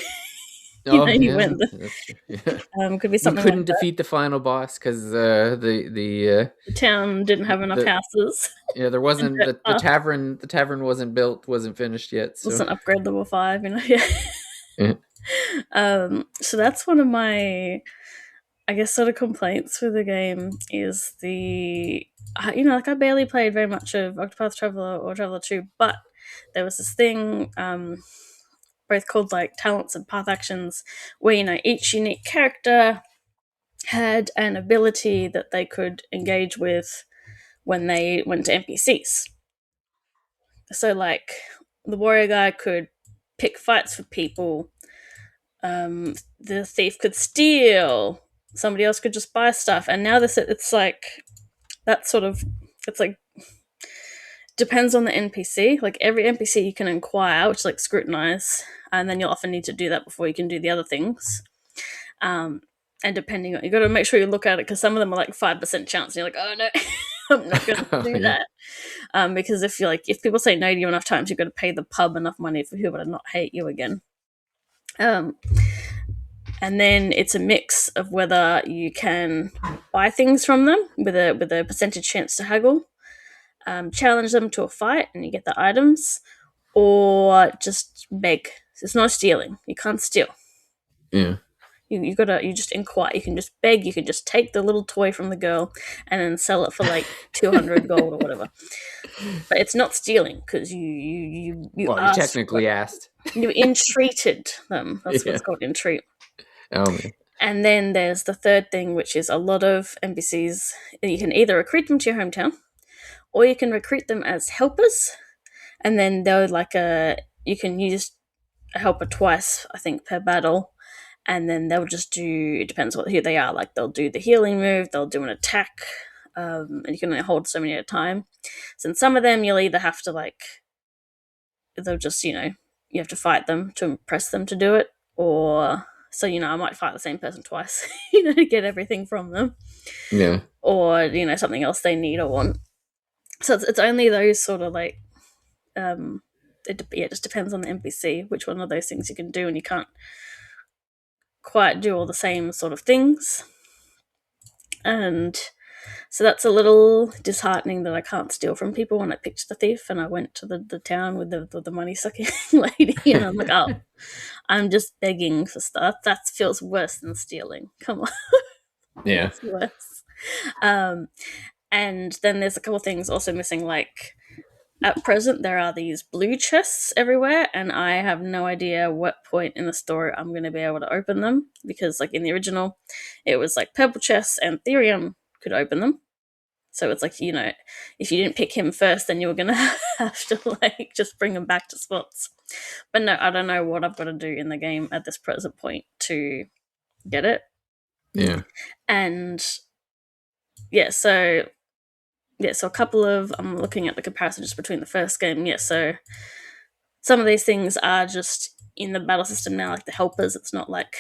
That's true. Yeah. Could be You something couldn't like that. defeat the final boss because The town didn't have enough houses. there wasn't the tavern. The tavern wasn't built, wasn't finished yet. So wasn't upgrade level 5. yeah. So that's one of my, I guess, sort of complaints with the game is like I barely played very much of Octopath Traveler or Traveler 2, but there was this thing, both called like talents and path actions, where each unique character had an ability that they could engage with when they went to NPCs. So like the warrior guy could pick fights for people. The thief could steal. Somebody else could just buy stuff. And now it's like that sort of, it's like depends on the NPC. Like every NPC you can inquire, which is like scrutinize, and then you'll often need to do that before you can do the other things. Um, and depending on, you got to make sure you look at it because some of them are like 5% chance, and you're like, oh no, I'm not going to Oh, do yeah. that. Because if people say no to you enough times, you've got to pay the pub enough money for people to not hate you again. Um, and then it's a mix of whether you can buy things from them with a percentage chance to haggle, challenge them to a fight, and you get the items, or just beg. So it's not stealing. You can't steal. Yeah. You just inquire. You can just beg. You can just take the little toy from the girl and then sell it for like 200 gold or whatever. But it's not stealing because you Well, you asked for technically it. asked. You entreated them. That's Yeah. what's called entreat. Oh man. And then there's the third thing, which is a lot of NPCs. You can either recruit them to your hometown, or you can recruit them as helpers, and then they're you can use a helper twice, I think, per battle, and then they'll just do. It depends who they are. Like they'll do the healing move, they'll do an attack, and you can only hold so many at a time. So in some of them, you'll either have to they'll just you have to fight them to impress them to do it, or so I might fight the same person twice, to get everything from them, Yeah. or something else they need or want. So it's only those sort of it just depends on the NPC which one of those things you can do, and you can't quite do all the same sort of things. And so that's a little disheartening that I can't steal from people when I picked the thief and I went to the town with the money sucking lady, and I'm like, oh, I'm just begging for stuff. That feels worse than stealing. Come on. Yeah. It's worse. And then there's a couple of things also missing, like at present there are these blue chests everywhere, and I have no idea what point in the story I'm going to be able to open them, because like in the original it was like purple chests and Therium could open them. So it's like, if you didn't pick him first, then you were going to have to just bring him back to spots. But no, I don't know what I've got to do in the game at this present point to get it. Yeah. And so a couple of, I'm looking at the comparison just between the first game. So some of these things are just in the battle system now, like the helpers. It's not like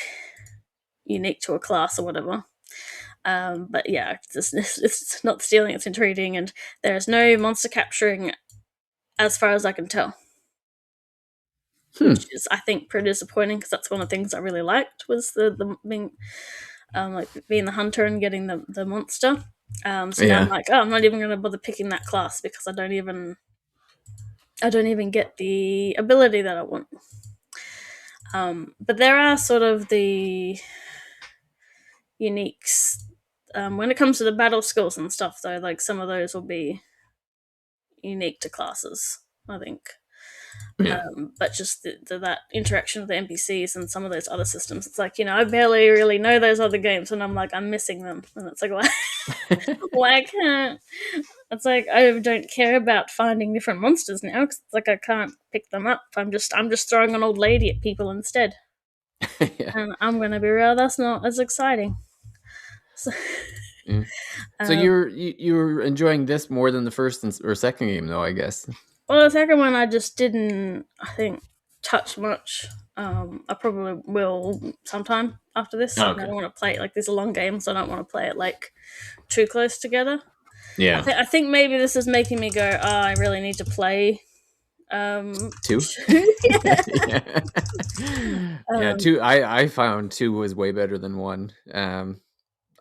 unique to a class or whatever. But yeah, it's not stealing, it's entreating, and there's no monster capturing as far as I can tell. Which is, I think, pretty disappointing, because that's one of the things I really liked, was the being being the hunter and getting the monster. So now I'm like, oh, I'm not even going to bother picking that class because I don't even get the ability that I want. But there are sort of the uniques when it comes to the battle skills and stuff, though. Like some of those will be unique to classes, I think. Yeah. But just that interaction with the NPCs and some of those other systems, it's like, I barely really know those other games, and I'm like, I'm missing them, and it's like, why can't? It's like I don't care about finding different monsters now, because it's like I can't pick them up. I'm just throwing an old lady at people instead, Yeah. and I'm gonna be real, that's not as exciting. So, Yeah. So you're enjoying this more than the first or second game, though, I guess. well, the second one I just didn't, I think, touch much. I probably will sometime after this. Oh, I okay. don't want to play it like these are long games, so I don't want to play it like too close together. Yeah. I think maybe this is making me go, oh, I really need to play Two. yeah. Yeah. Two. I found two was way better than one.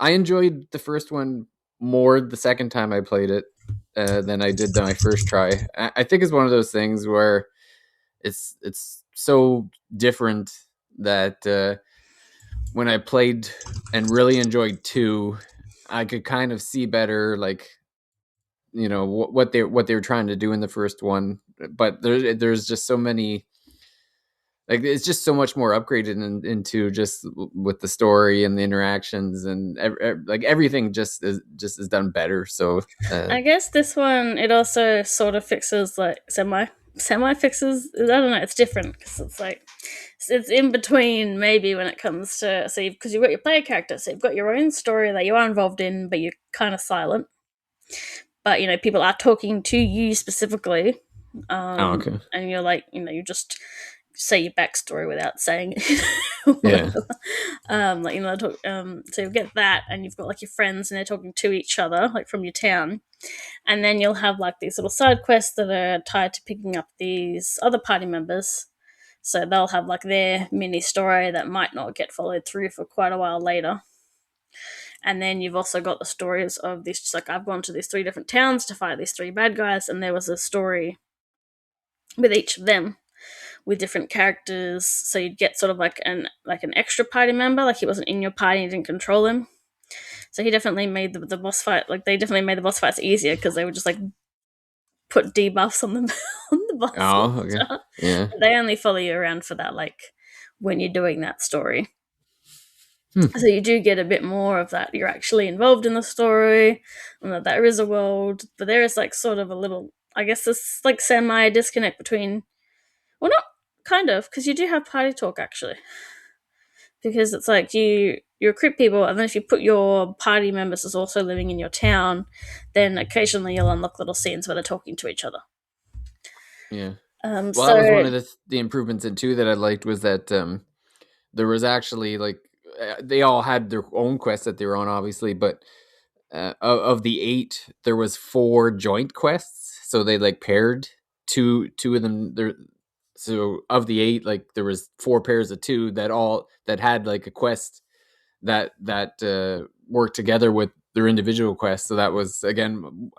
I enjoyed the first one more the second time I played it than I did my first try. I think it's one of those things where it's so different that when I played and really enjoyed two, I could kind of see better, like, what they were trying to do in the first one. But there's just so many, like, it's just so much more upgraded into just with the story and the interactions and like everything just is done better. So I guess this one, it also sort of fixes, like, semi fixes. I don't know, it's different because it's like it's in between, maybe, when it comes to, so because you've got your player character, so you've got your own story that you are involved in, but you're kind of silent. but people are talking to you specifically, Oh, okay. and you're like, you just say your backstory without saying it. Yeah. Whatever. Like talk, so you get that, and you've got like your friends, and they're talking to each other, like from your town, and then you'll have like these little side quests that are tied to picking up these other party members. So they'll have like their mini story that might not get followed through for quite a while later. And then you've also got the stories of this, just like I've gone to these 3 different towns to fight these 3 bad guys, and there was a story with each of them with different characters. So you'd get sort of like an extra party member, like he wasn't in your party, and you didn't control him. So he definitely made the boss fight, like they definitely made the boss fights easier because they would just like put debuffs on the on the boss Oh, okay. monster. Yeah. They only follow you around for that, like when you're doing that story. Hmm. So you do get a bit more of that. You're actually involved in the story, and that there is a world, but there is like sort of a little, I guess, this like semi disconnect between, well, not kind of, because you do have party talk actually, because it's like you recruit people, and then if you put your party members as also living in your town, then occasionally you'll unlock little scenes where they're talking to each other. Yeah. Well, that was So one of the improvements in 2 that I liked, was that there was actually like they all had their own quests that they were on, obviously, but of the 8, there was 4 joint quests, so they like paired two of them there. So of the 8, like there was 4 pairs of 2 that had like a quest that worked together with their individual quests. So that was, again,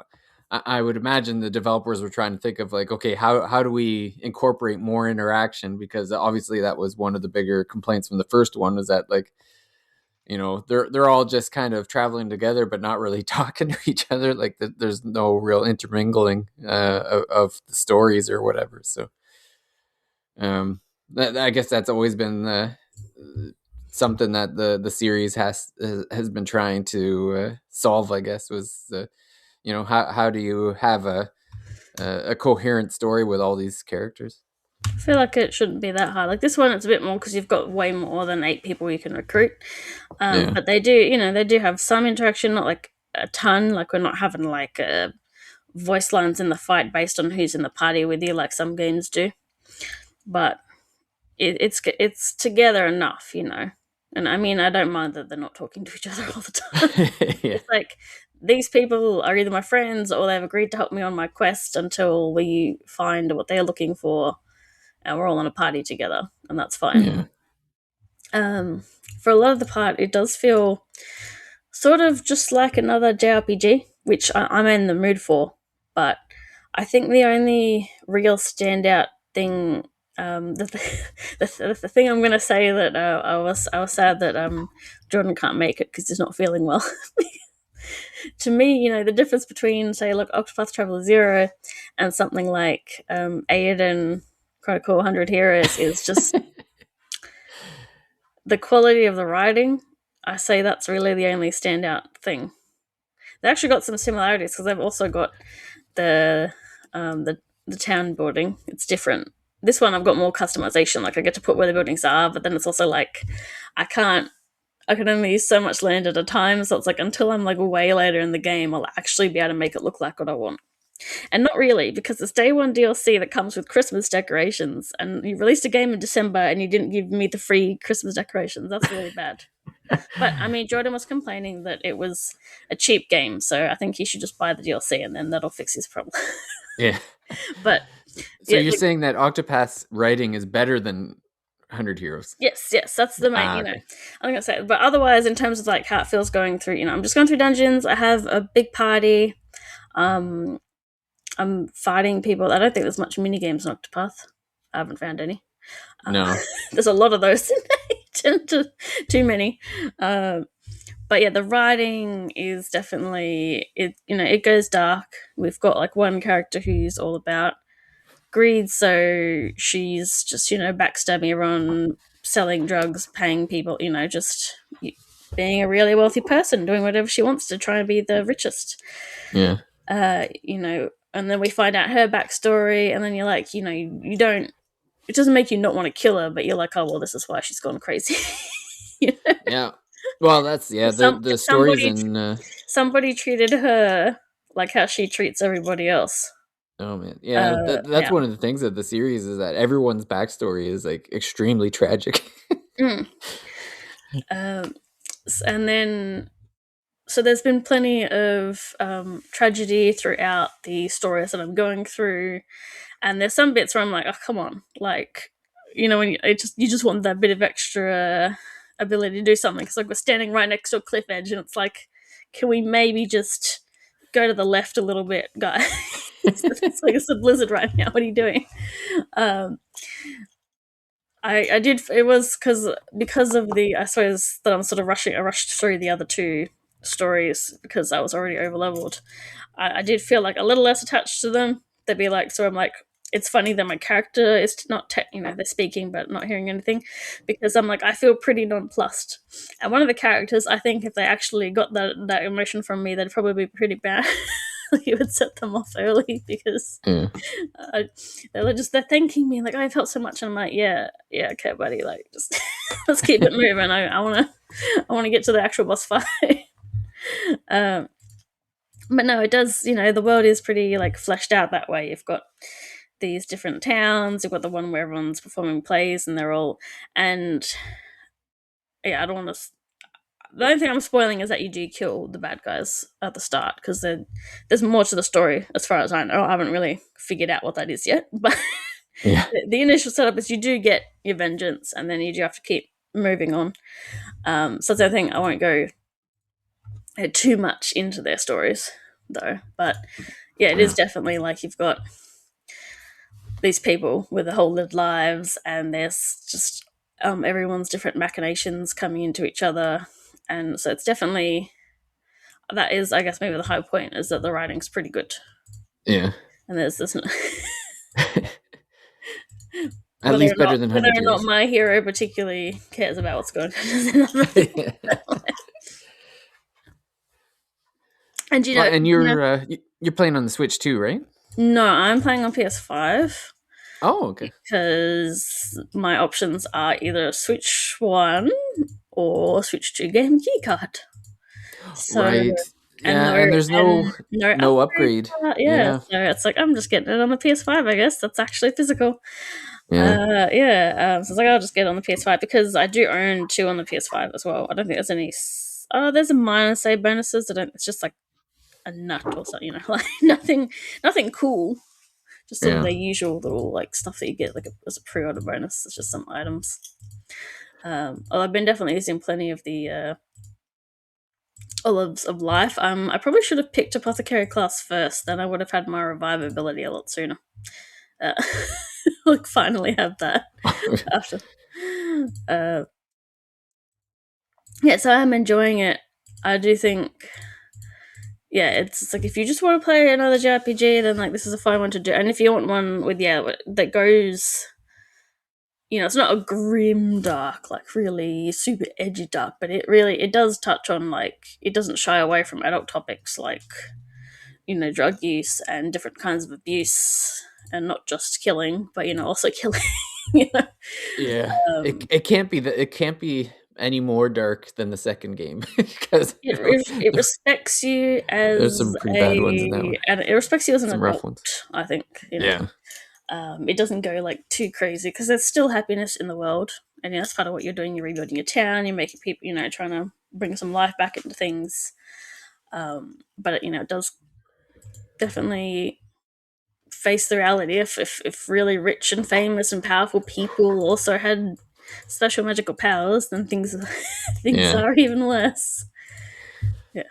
I would imagine the developers were trying to think of like, okay, how do we incorporate more interaction? Because obviously that was one of the bigger complaints from the first one, was that like, they're all just kind of traveling together but not really talking to each other. Like there's no real intermingling of the stories or whatever. So I guess that's always been something that the series has been trying to solve, I guess, was how do you have a coherent story with all these characters? I feel like it shouldn't be that hard. Like this one, it's a bit more because you've got way more than 8 people you can recruit. Yeah. But they do have some interaction, not like a ton. Like we're not having like voice lines in the fight based on who's in the party with you, like some games do. But it's together enough. And I mean, I don't mind that they're not talking to each other all the time. Yeah. It's like these people are either my friends or they've agreed to help me on my quest until we find what they're looking for, and we're all on a party together, and that's fine. Yeah. For a lot of the part, it does feel sort of just like another JRPG, which I'm in the mood for. But I think the only real standout thing, the thing I'm going to say that I was sad that Jordan can't make it because he's not feeling well. To me, the difference between, say, like Octopath Traveler 0 and something like Aiden Chronicle 100 Heroes is just the quality of the writing. I say that's really the only standout thing. They actually got some similarities because they've also got the town building. It's different. This one I've got more customization. Like I get to put where the buildings are, but then it's also like I can only use so much land at a time. So it's like until I'm like way later in the game, I'll actually be able to make it look like what I want. And not really, because it's day 1 DLC that comes with Christmas decorations, and you released a game in December and you didn't give me the free Christmas decorations. That's really bad. But I mean, Jordan was complaining that it was a cheap game, so I think he should just buy the DLC and then that'll fix his problem. Yeah. But So yeah, you're saying that Octopath's writing is better than 100 Heroes? yes, that's the main. Okay. I'm gonna say, but otherwise, in terms of like how it feels going through, I'm just going through dungeons. I have a big party. I'm fighting people. I don't think there's much mini games in Octopath. I haven't found any. No. There's a lot of those. Too many. But yeah, the writing is definitely it. It goes dark. We've got like one character who's all about greed, so she's just backstabbing everyone, selling drugs, paying people. Just being a really wealthy person, doing whatever she wants to try and be the richest. Yeah. And then we find out her backstory, and then you're like, you don't. It doesn't make you not want to kill her, but you're like, oh well, this is why she's gone crazy. Yeah. Well, that's the stories in somebody treated her like how she treats everybody else. Oh man, yeah, that's Yeah. one of the things of the series is that everyone's backstory is like extremely tragic. Mm. Um, and then so there's been plenty of tragedy throughout the stories that I'm going through, and there's some bits where I'm like, oh come on, like when you just want that bit of extra ability to do something. Because like we're standing right next to a cliff edge, and it's like, can we maybe just go to the left a little bit, guys? It's like it's a blizzard right now. What are you doing? Um, I did. It was because of the, I suppose that I'm sort of rushing. I rushed through the other two stories because I was already over leveled. I did feel like a little less attached to them. They'd be like, so I'm like, it's funny that my character is not, they're speaking but not hearing anything, because I'm like, I feel pretty nonplussed. And one of the characters, I think, if they actually got that emotion from me, they'd probably be pretty bad. You would set them off early because Yeah. they're thanking me like I felt so much, and I'm like, yeah, okay, buddy, like just let's keep it moving. I want to get to the actual boss fight. um, but no, it does. The world is pretty like fleshed out that way. You've got these different towns. You've got the one where everyone's performing plays, and they're all and yeah, I don't want to. The only thing I'm spoiling is that you do kill the bad guys at the start, because there's more to the story as far as I know. I haven't really figured out what that is yet, but Yeah. the initial setup is you do get your vengeance, and then you do have to keep moving on. So that's the thing. I won't go too much into their stories, though. But yeah, it is definitely like you've got these people with a whole lived lives, and there's just everyone's different machinations coming into each other. And so it's definitely, that is, I guess, maybe the high point is that the writing's pretty good. Yeah. And there's this At least better than whether 100 or not Years. my hero particularly cares about what's going on is another thing. And Well, and you're playing on the Switch too, right? no, I'm playing on PS5 Oh, okay. because my options are either Switch One or Switch 2 Game Key Card. So Right. and Yeah, and there's no no upgrade. yeah, Yeah. so it's like I'm just getting it on the PS5. I guess that's actually physical. Yeah. So it's like I'll just get it on the PS5 because I do own two on the PS5 as well. I don't think there's any. Oh, there's a minor save bonuses. I don't. It's just like a nut or something, like nothing cool. Just sort of Yeah. the usual little like stuff that you get like as a pre-order bonus. It's just some items. Although I've been definitely using plenty of the olives of life. I probably should have picked apothecary class first. Then I would have had my revive ability a lot sooner. Like finally have that after. Yeah, so I'm enjoying it. I do think, yeah, it's like if you just want to play another JRPG, then like this is a fun one to do. And if you want one with that goes, it's not a grim dark, like really super edgy dark, but it does touch on like it doesn't shy away from adult topics like drug use and different kinds of abuse, and not just killing, but also killing. you know, Yeah. um, It can't be any more dark than the second game because it respects you there's as some pretty bad ones in that one. and it respects you as an Some rough adult. ones. I think Yeah. it doesn't go like too crazy because there's still happiness in the world, and that's part of what you're doing. You're rebuilding your town. You're making people, trying to bring some life back into things. But it does definitely face the reality. If really rich and famous and powerful people also had special magical powers, then things Yeah. are even worse. Yeah.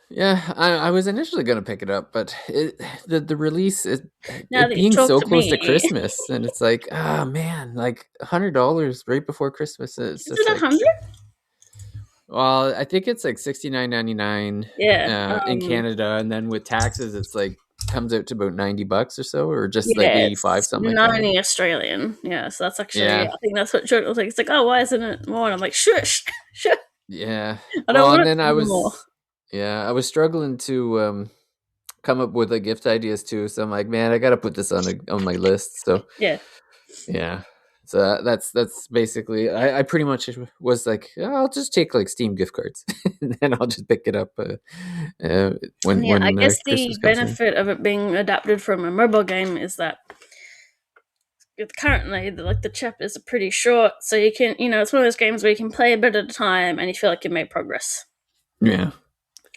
Yeah, I was initially gonna pick it up, but the release Now it that you've being talked so to close to me, Christmas, and it's like, ah man, like $100 right before Christmas. It's is just it like, 100? well, I think it's like $69.99 Yeah. in Canada, and then with taxes, it's like comes out to about $90 or so, or just like Yeah, 85, it's something like that. 90 Australian. Yeah, so that's actually, Yeah, I think that's what Jordan was like. It's like, oh, why isn't it more? And I'm like, shush, shush. yeah. I don't Well, want and it then to be more. I was struggling to come up with like gift ideas too. So I'm like, man, I gotta put this on my list. So Yeah. yeah, So that's basically. I pretty much was like, "Oh, I'll just take like Steam gift cards, and then I'll just pick it up Yeah, I when guess Christmas the comes around. benefit of it being adapted from a mobile game is that currently the chapters are pretty short, so you can it's one of those games where you can play a bit at a time and you feel like you made progress. Yeah,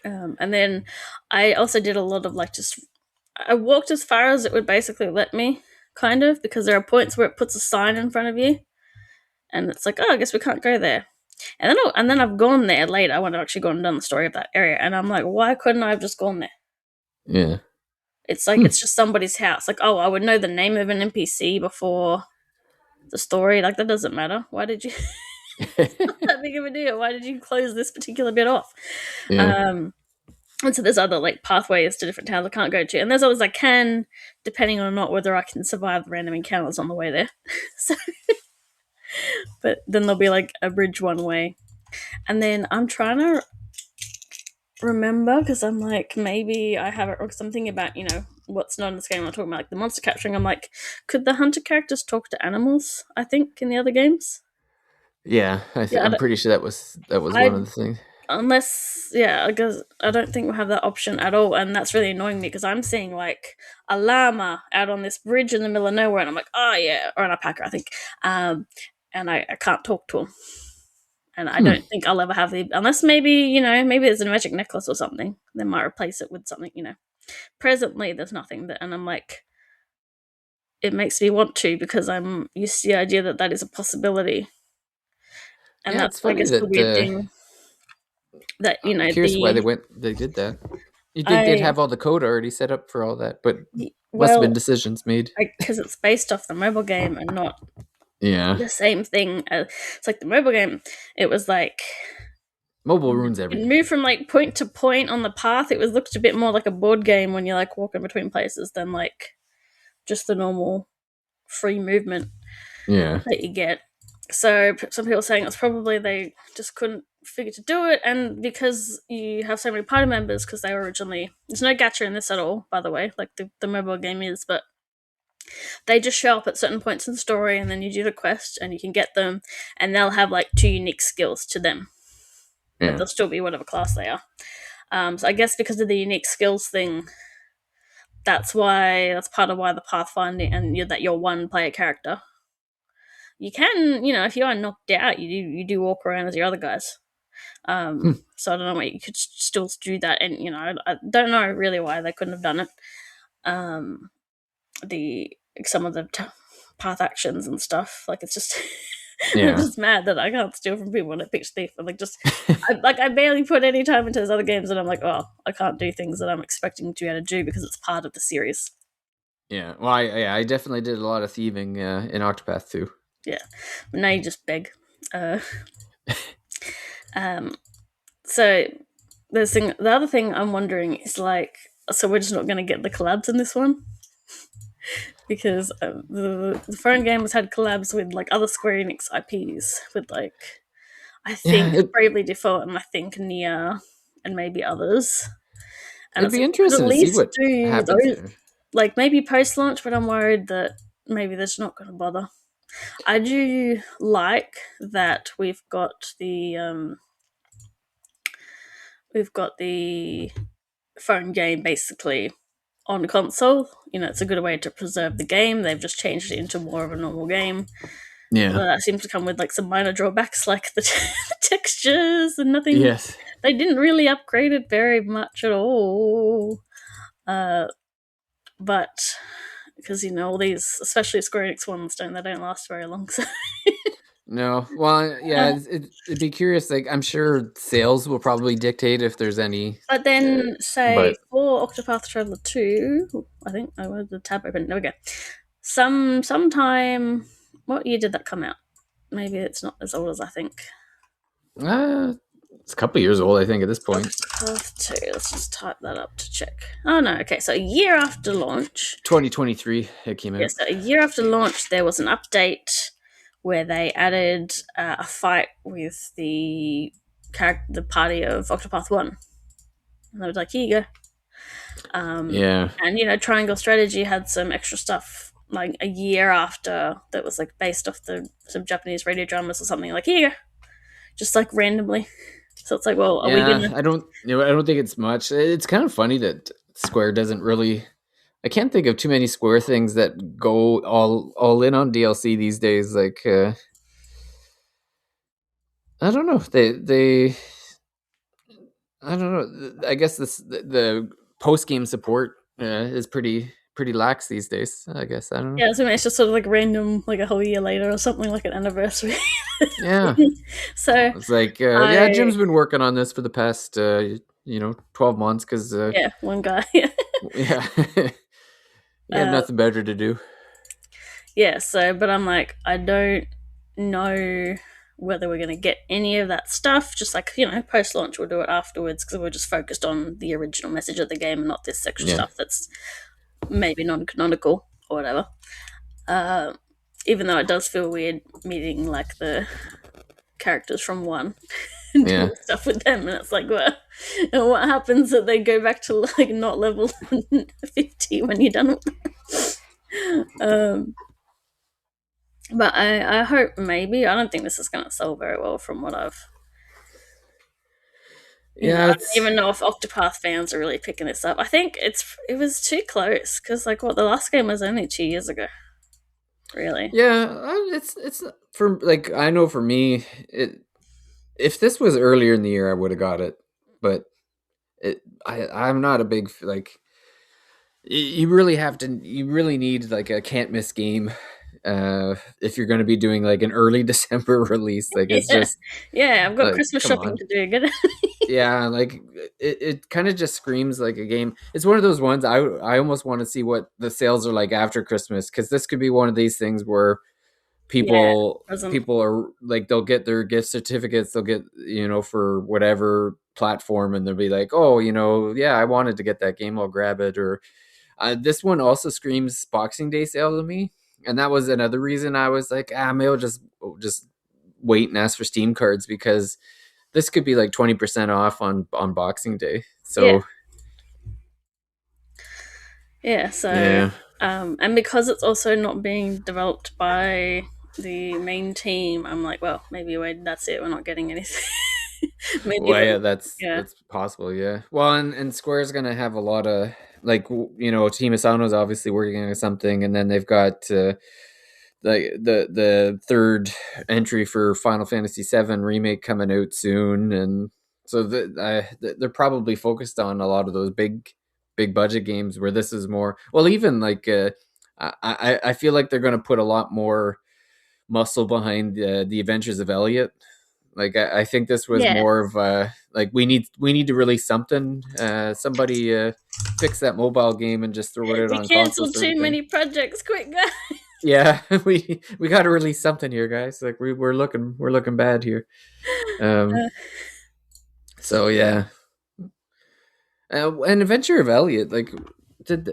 And then I also did a lot of just I walked as far as it would basically let me, kind of, because there are points where it puts a sign in front of you, and it's like, oh, I guess we can't go there. And then I've gone there later when I've actually gone and done the story of that area, and I'm like, why couldn't I have just gone there? yeah. It's like Hmm. it's just somebody's house. Like, oh, I would know the name of an NPC before the story. Like, that doesn't matter. Why did you? It's not that big of a deal. Why did you close this particular bit off? Yeah. Um, and so there's other pathways to different towns I can't go to, and there's others I can, depending on not whether I can survive the random encounters on the way there. So, but then there'll be a bridge one way, and then I'm trying to remember because I'm like, maybe I have it wrong. Because I'm thinking about what's not in this game. I'm talking about the monster capturing. I'm like, could the hunter characters talk to animals? I think in the other games. Yeah, Yeah, I'm pretty sure that was one I of the things. unless because I don't think we have that option at all, and that's really annoying me because I'm seeing a llama out on this bridge in the middle of nowhere, and I'm like, oh yeah, or an alpaca, I think, um, and I can't talk to him, and I Hmm. don't think I'll ever have the unless maybe there's a magic necklace or something. They might replace it with something. Presently, there's nothing that, and I'm like, it makes me want to because I'm used to the idea that that is a possibility, and Yeah, that's it's I funny guess the that weird thing that I'm curious why the they did that. You'd think they'd I have all the code already set up for all that, but must have been well decisions made. because it's based off the mobile game and not Yeah, the same thing. It's like the mobile game. It was like mobile ruins you can everything. move from point to point on the path. It was looked a bit more like a board game when you're walking between places than just the normal free movement Yeah. that you get. So some people are saying it's probably they just couldn't figure to do it, and because you have so many party members, because they were originally there's no gacha in this at all, by the way, like the mobile game is, but they just show up at certain points in the story, and then you do the quest, and you can get them, and they'll have two unique skills to them, but Yeah. they'll still be whatever class they are. So I guess because of the unique skills thing, that's part of why the pathfinding and that you're one player character. You can, if you are knocked out, you do walk around as your other guys. Hmm. So I don't know why you could still do that, and I don't know really why they couldn't have done it. Um, the some of the path actions and stuff. It's just I'm Yeah. just mad that I can't steal from people when I pick thief. I'm I barely put any time into those other games, and I'm like, oh, I can't do things that I'm expecting to be able to do because it's part of the series. Yeah. Well, I definitely did a lot of thieving in Octopath too. Yeah, but now you just beg. Uh, um, so the other thing I'm wondering is so we're just not going to get the collabs in this one because the phone game has had collabs with other Square Enix IPs with I Yeah. think Bravely Default and I think Nia and maybe others. And It'd it's be you could at interesting to see least what do happens those there. maybe post launch, but I'm worried that maybe they're just not going to bother. I do like that we've got the phone game basically on console. It's a good way to preserve the game. They've just changed it into more of a normal game. Yeah. Although that seems to come with some minor drawbacks like the textures and nothing. Yes. They didn't really upgrade it very much at all. Uh, but because all these, especially Square Enix ones, they don't last very long. So No. Well, yeah. It'd be curious. Like, I'm sure sales will probably dictate if there's any. but Uh, then, say but for Octopath Traveler 2, I think I wanted the tab open. There we go. Sometime, what year did that come out? Maybe it's not as old as I think. it's a couple years old, I think, at this point. Octopath 2. Let's just type that up to check. Oh no, okay. So a year after launch, 2023, it came out. yes, a year after launch, there was an update where they added a fight with the party of Octopath 1. And they was like, here you go. Yeah. And Triangle Strategy had some extra stuff like a year after that was like based off some Japanese radio dramas or something. Like here, just like randomly. So it's like, well, are we Yeah, gonna? I don't think it's much. It's kind of funny that Square doesn't really. I can't think of too many Square things that go all in on DLC these days. Like I don't know. I don't know. I guess the post game support is pretty lax these days. I guess I don't know. Yeah, so it's just sort of like random, like a whole year later or something, like an anniversary. Yeah, So it's like yeah, I Jim's been working on this for the past 12 months because yeah, one guy. yeah, he had uh, nothing better to do. yeah, so but I'm like, I don't know whether we're gonna get any of that stuff. Just like, post launch, we'll do it afterwards because we're just focused on the original message of the game and not this extra Yeah, stuff that's maybe non canonical or whatever. Uh, Even though it does feel weird meeting like the characters from one and yeah. doing stuff with them, and it's like, well, and what happens that they go back to like not level 50 when you're done with them? But I hope maybe. I don't think this is going to sell very well from what I've. I Yeah, don't it's even know if Octopath fans are really picking this up. I think it was too close because like what the last game was only 2 years ago. Really? yeah, it's for like I know for me, if this was earlier in the year, I would have got it, but I'm not a big like. You really have to. You really need like a can't miss game, if you're going to be doing like an early December release. Like it's Yeah, just yeah. I've got like Christmas come shopping on. to do. Get it? Yeah, like it kind of just screams like a game. It's one of those ones I almost want to see what the sales are like after Christmas because this could be one of these things where Yeah, people doesn't. people are like they'll get their gift certificates, they'll get for whatever platform, and they'll be like, oh, yeah, I wanted to get that game, I'll grab it. Or this one also screams Boxing Day sale to me, and that was another reason I was like, maybe I'll just wait and ask for Steam cards because this could be like 20% off on Boxing Day. Yeah, So yeah. So, yeah, and because it's also not being developed by the main team, I'm like, well, maybe wait. That's it. We're not getting anything. Maybe well, the yeah, yeah, that's possible. Yeah, well, and Square's gonna have a lot of like Team Asano's obviously working on something, and then they've got the third entry for Final Fantasy VII remake coming out soon, and so they're probably focused on a lot of those big budget games where this is more. Well, even like I feel like they're going to put a lot more muscle behind the Adventures of Elliot. Like I think this was yeah. more of like we need to release something. Somebody fix that mobile game and just throw it out We on console, cancelled sort of too thing. many projects. Quick, guys. Yeah, we got to release something here, guys. Like we're looking bad here. Um, so yeah, an Adventure of Elliot. Like, did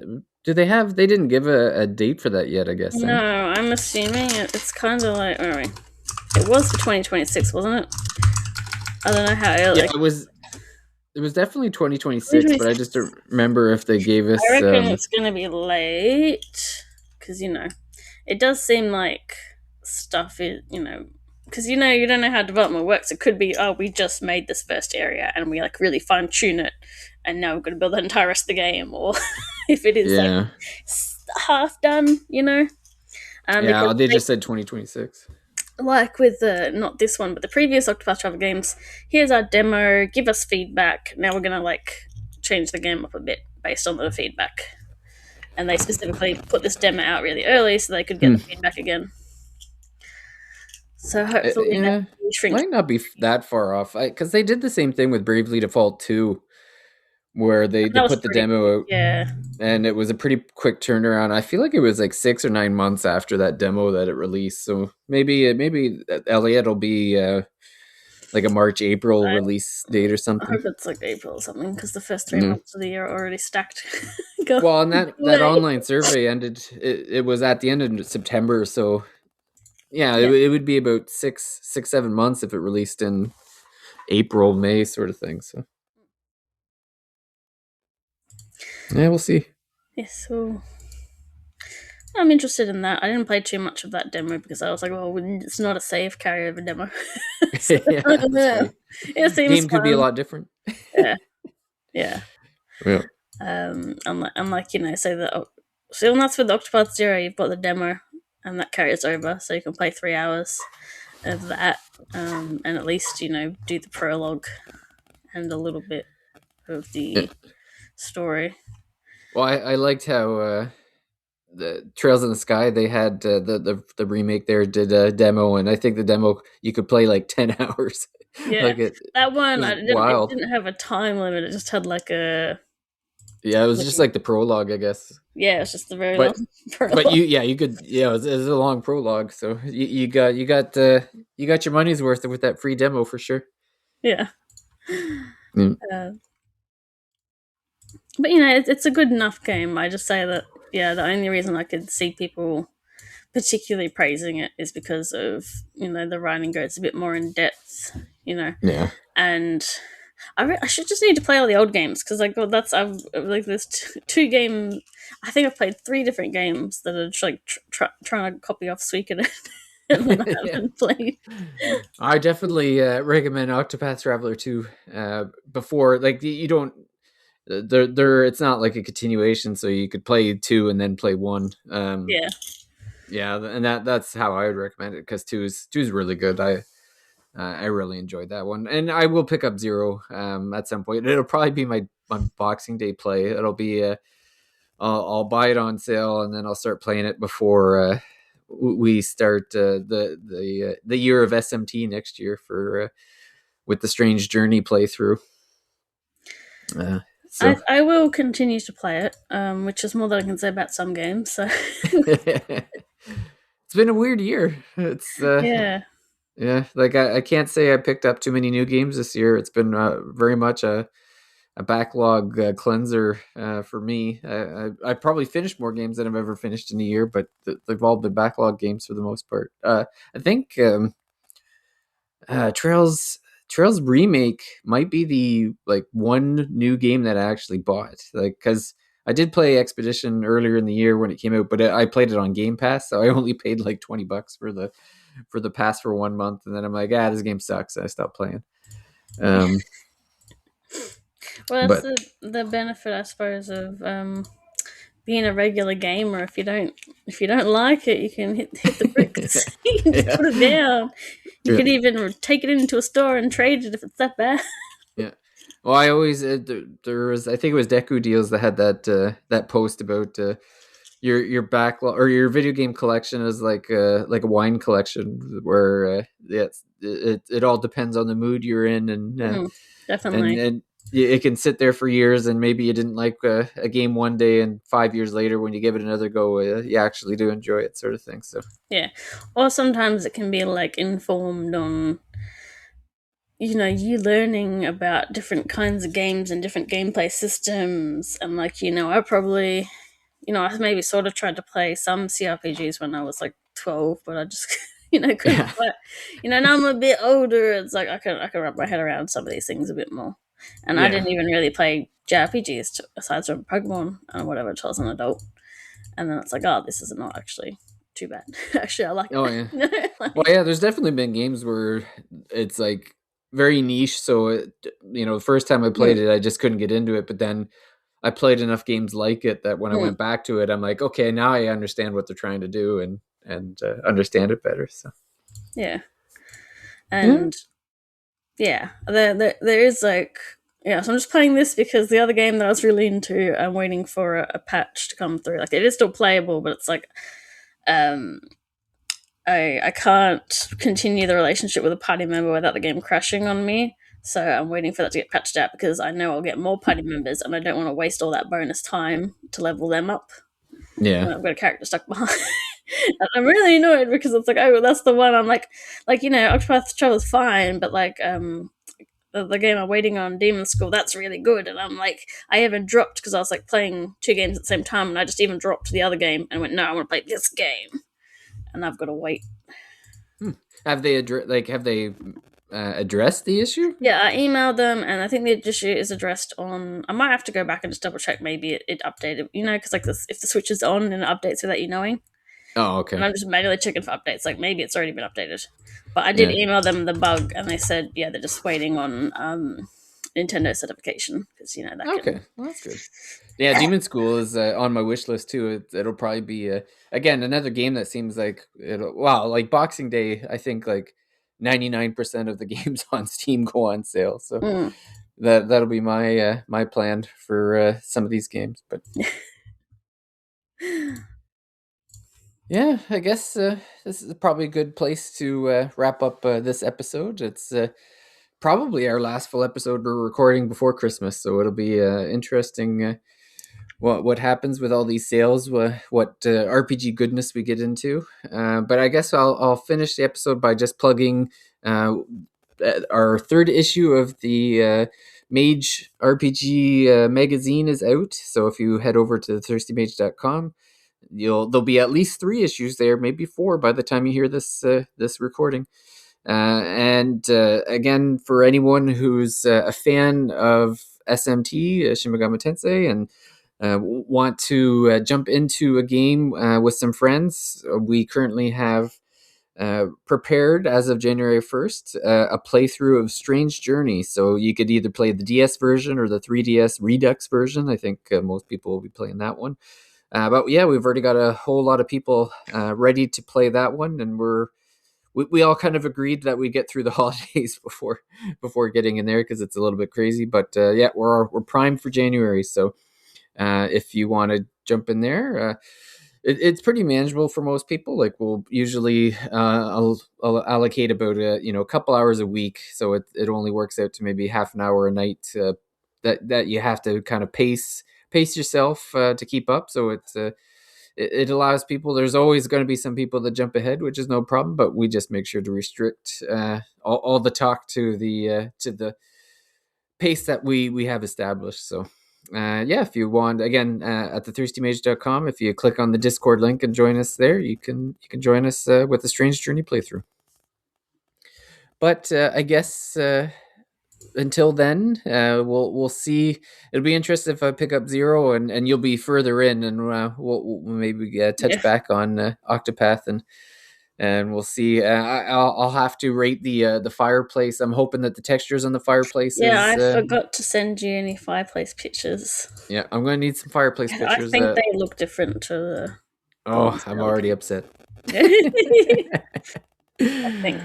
they have? They didn't give a date for that yet, I guess. No, Eh? I'm assuming it's kind of like. All right, it was for 2026, wasn't it? I don't know how Yeah, early. it was. It was definitely 2026, but I just 2026. don't remember if they gave I us. reckon it's gonna be late because it does seem like stuff is because you don't know how development works. It could be, oh, we just made this first area and we like really fine tune it, and now we're gonna build the entire rest of the game, or if it is like Yeah, half done, because yeah. They they, just said 2026. like with the not this one but the previous Octopath Traveler games, here's our demo, give us feedback. Now we're gonna like change the game up a bit based on the feedback, and they specifically put this demo out really early so they could get Hmm. the feedback again. So hopefully that Yeah, shrinks. might not be that far off. Because they did the same thing with Bravely Default 2, where they That was put the pretty quick. demo out Yeah, and it was a pretty quick turnaround. I feel like it was like 6 or 9 months after that demo that it released. So maybe Elliot will be like a March April I, release date or I something. hope it's like April or something because the first three Mm. months of the year are already stacked. Go Well, and that away. online survey ended. It was at the end of September, so yeah, Yeah. it would be about 6, 7 months if it released in April, May, sort of thing. So yeah, we'll see. Yes. So I'm interested in that. I didn't play too much of that demo because I was like, well, it's not a save carryover demo. So, Yeah, that's yeah, right. it seems Game could be a fun. lot different. Yeah, yeah. Yeah. Unlike say that. So when that's with Octopath Zero, you've got the demo, and that carries over, so you can play 3 hours of that, and at least do the prologue and a little bit of Yeah. the story. Well, I liked how the Trails in the Sky, they had the remake there did a demo, and I think the demo you could play like 10 hours. Yeah, Like it that one I was didn't. It wild. didn't have a time limit. It just had like a Yeah, it was like just like the prologue, I guess. yeah. It's just the very long But prologue. you could, it was a long prologue, so you got your money's worth with that free demo for sure. Yeah. Mm. Uh, but it's a good enough game. I just say that the only reason I could see people particularly praising it is because of the writing goes a bit more in depth, Yeah. and I should just need to play all the old games because I've like there's two games. I think I've played 3 different games that are just, like trying to copy off Suikoden and then I Yeah. haven't played. I definitely recommend Octopath Traveler 2 before, like, you don't there it's not like a continuation, so you could play 2 and then play 1. Yeah, Yeah, and that's how I would recommend it, because two is really good. I really enjoyed that one, and I will pick up 0 at some point. It'll probably be my Boxing Day play. It'll be I'll buy it on sale, and then I'll start playing it before we start the year of SMT next year for with the Strange Journey playthrough. So I will continue to play it, which is more than I can say about some games. So it's been a weird year. It's yeah, yeah, like I can't say I picked up too many new games this year. It's been very much a backlog cleanser for me. I probably finished more games than I've ever finished in a year, but they've all been backlog games for the most part. I think Trails remake might be the like one new game that I actually bought, like, because I did play Expedition earlier in the year when it came out, but I played it on Game Pass, so I only paid like $20 for the pass for 1 month, and then I'm like, this game sucks, and I stopped playing. Um, well, that's but the benefit, I suppose, of being a regular gamer. If you don't like it, you can hit the bricks. You can just yeah, put it down. You yeah. could even take it into a store and trade it if it's that bad. Yeah. Well, I always there was, I think it was Deku Deals that had that post about your backlog or your video game collection is like a wine collection where it all depends on the mood you're in, Definitely. and it can sit there for years, and maybe you didn't like a game one day, and 5 years later when you give it another go, you actually do enjoy it, sort of thing. So Yeah. Or sometimes it can be like informed on you learning about different kinds of games and different gameplay systems, and I probably I maybe sort of tried to play some CRPGs when I was like 12, but I just couldn't yeah, quite. Now I'm a bit older. It's like I can wrap my head around some of these things a bit more, and I yeah, didn't even really play JRPGs aside from Pokemon and whatever until I was an adult, and then it's like, oh, this is not actually too bad. Actually, I like oh yeah. it. Well, yeah, there's definitely been games where it's like very niche. So, the first time I played Hmm, it, I just couldn't get into it. But then I played enough games like it that when I hmm, went back to it, I'm like, okay, now I understand what they're trying to do, and understand it better. So, yeah, yeah, and yeah, there is like so I'm just playing this because the other game that I was really into, I'm waiting for a patch to come through. Like it is still playable, but it's like um I can't continue the relationship with a party member without the game crashing on me. So I'm waiting for that to get patched out because I know I'll get more party members and I don't want to waste all that bonus time to level them up yeah, when I've got a character stuck behind. And I'm really annoyed because it's like, oh, that's the one. I'm like Octopath Traveler's fine, but like the game I'm waiting on, Demon School, that's really good. And I'm like, I even dropped because I was like playing 2 games at the same time, and I just even dropped the other game and went, no, I want to play this game, and I've got to wait. Hmm. Have they address the issue? Yeah, I emailed them, and I think the issue is addressed on. I might have to go back and just double check. Maybe it updated. Because like this, if the switch is on and it updates without you knowing, Oh, and okay. I'm just manually checking for updates. Like maybe it's already been updated. But I did Yeah. email them the bug, and they said, yeah, they're just waiting on Nintendo certification because that Okay. can. Well, that's good. Yeah, Demon School is on my wish list too. It'll probably be again another game that seems like it'll. Wow, like Boxing Day, I think like 99% of the games on Steam go on sale. So Mm. that'll be my plan for some of these games. But yeah, I guess this is probably a good place to wrap up this episode. It's probably our last full episode we're recording before Christmas, so it'll be interesting. What happens with all these sales? What RPG goodness we get into? But I guess I'll finish the episode by just plugging our third issue of the Mage RPG magazine is out. So if you head over to thirstymage.com, there'll be at least 3 issues there, maybe 4 by the time you hear this recording. And again, for anyone who's a fan of SMT, Shin Megami Tensei, and want to jump into a game with some friends, we currently have prepared as of January 1st a playthrough of Strange Journey. So you could either play the DS version or the 3DS Redux version. I think most people will be playing that one. But yeah, we've already got a whole lot of people ready to play that one, and we all kind of agreed that we get through the holidays before getting in there because it's a little bit crazy. But yeah, we're primed for January. So if you want to jump in there, it's pretty manageable for most people. Like we'll usually I'll allocate about a couple hours a week, so it only works out to maybe half an hour a night that you have to kind of pace yourself to keep up. So it allows people. There's always going to be some people that jump ahead, which is no problem. But we just make sure to restrict all the talk to the pace that we have established. So yeah, if you want, again, at thethirstymage.com, if you click on the Discord link and join us there, you can join us with the Strange Journey playthrough. But I guess until then, we'll see. It'll be interesting if I pick up Zero and you'll be further in, and we'll maybe touch back on Octopath, and we'll see. I'll have to rate the fireplace. I'm hoping that the textures on the fireplace Yeah, is. I forgot to send you any fireplace pictures. Yeah, I'm going to need some fireplace I pictures. think they look different to the Oh, ones I'm that are already upset. I think.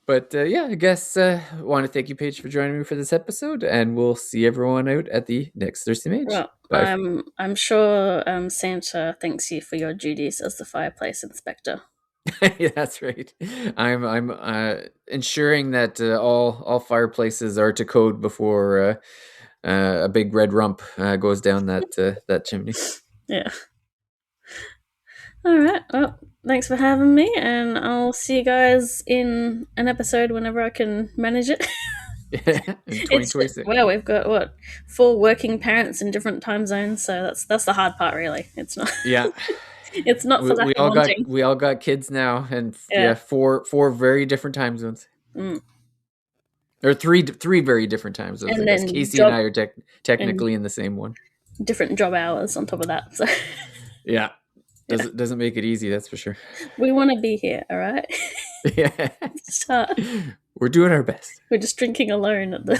But yeah, I guess I want to thank you, Paige, for joining me for this episode, and we'll see everyone out at the next Thirsty Mage. Well, Bye. I'm sure Santa thanks you for your duties as the fireplace inspector. Yeah, that's right. I'm ensuring that all fireplaces are to code before a big red rump goes down that chimney. Yeah. All right. Well, thanks for having me, and I'll see you guys in an episode whenever I can manage it. In 2026. Well, we've got what 4 working parents in different time zones, so that's the hard part, really. It's not. Yeah. It's not for lack we of wanting. we all got kids now, and Yeah. 4 very different time zones. Mm. Or three very different time zones. And I guess then Casey and I are technically in the same one. Different job hours on top of that. So Yeah, doesn't make it easy. That's for sure. we want to be here, all right? Yeah, So, we're doing our best. we're just drinking alone at the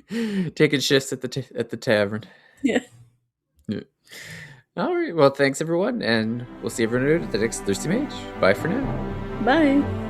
counter. Taking shifts at the tavern. Yeah. All right. Well, thanks everyone, and we'll see everyone at the next Thirsty Mage. Bye for now. Bye.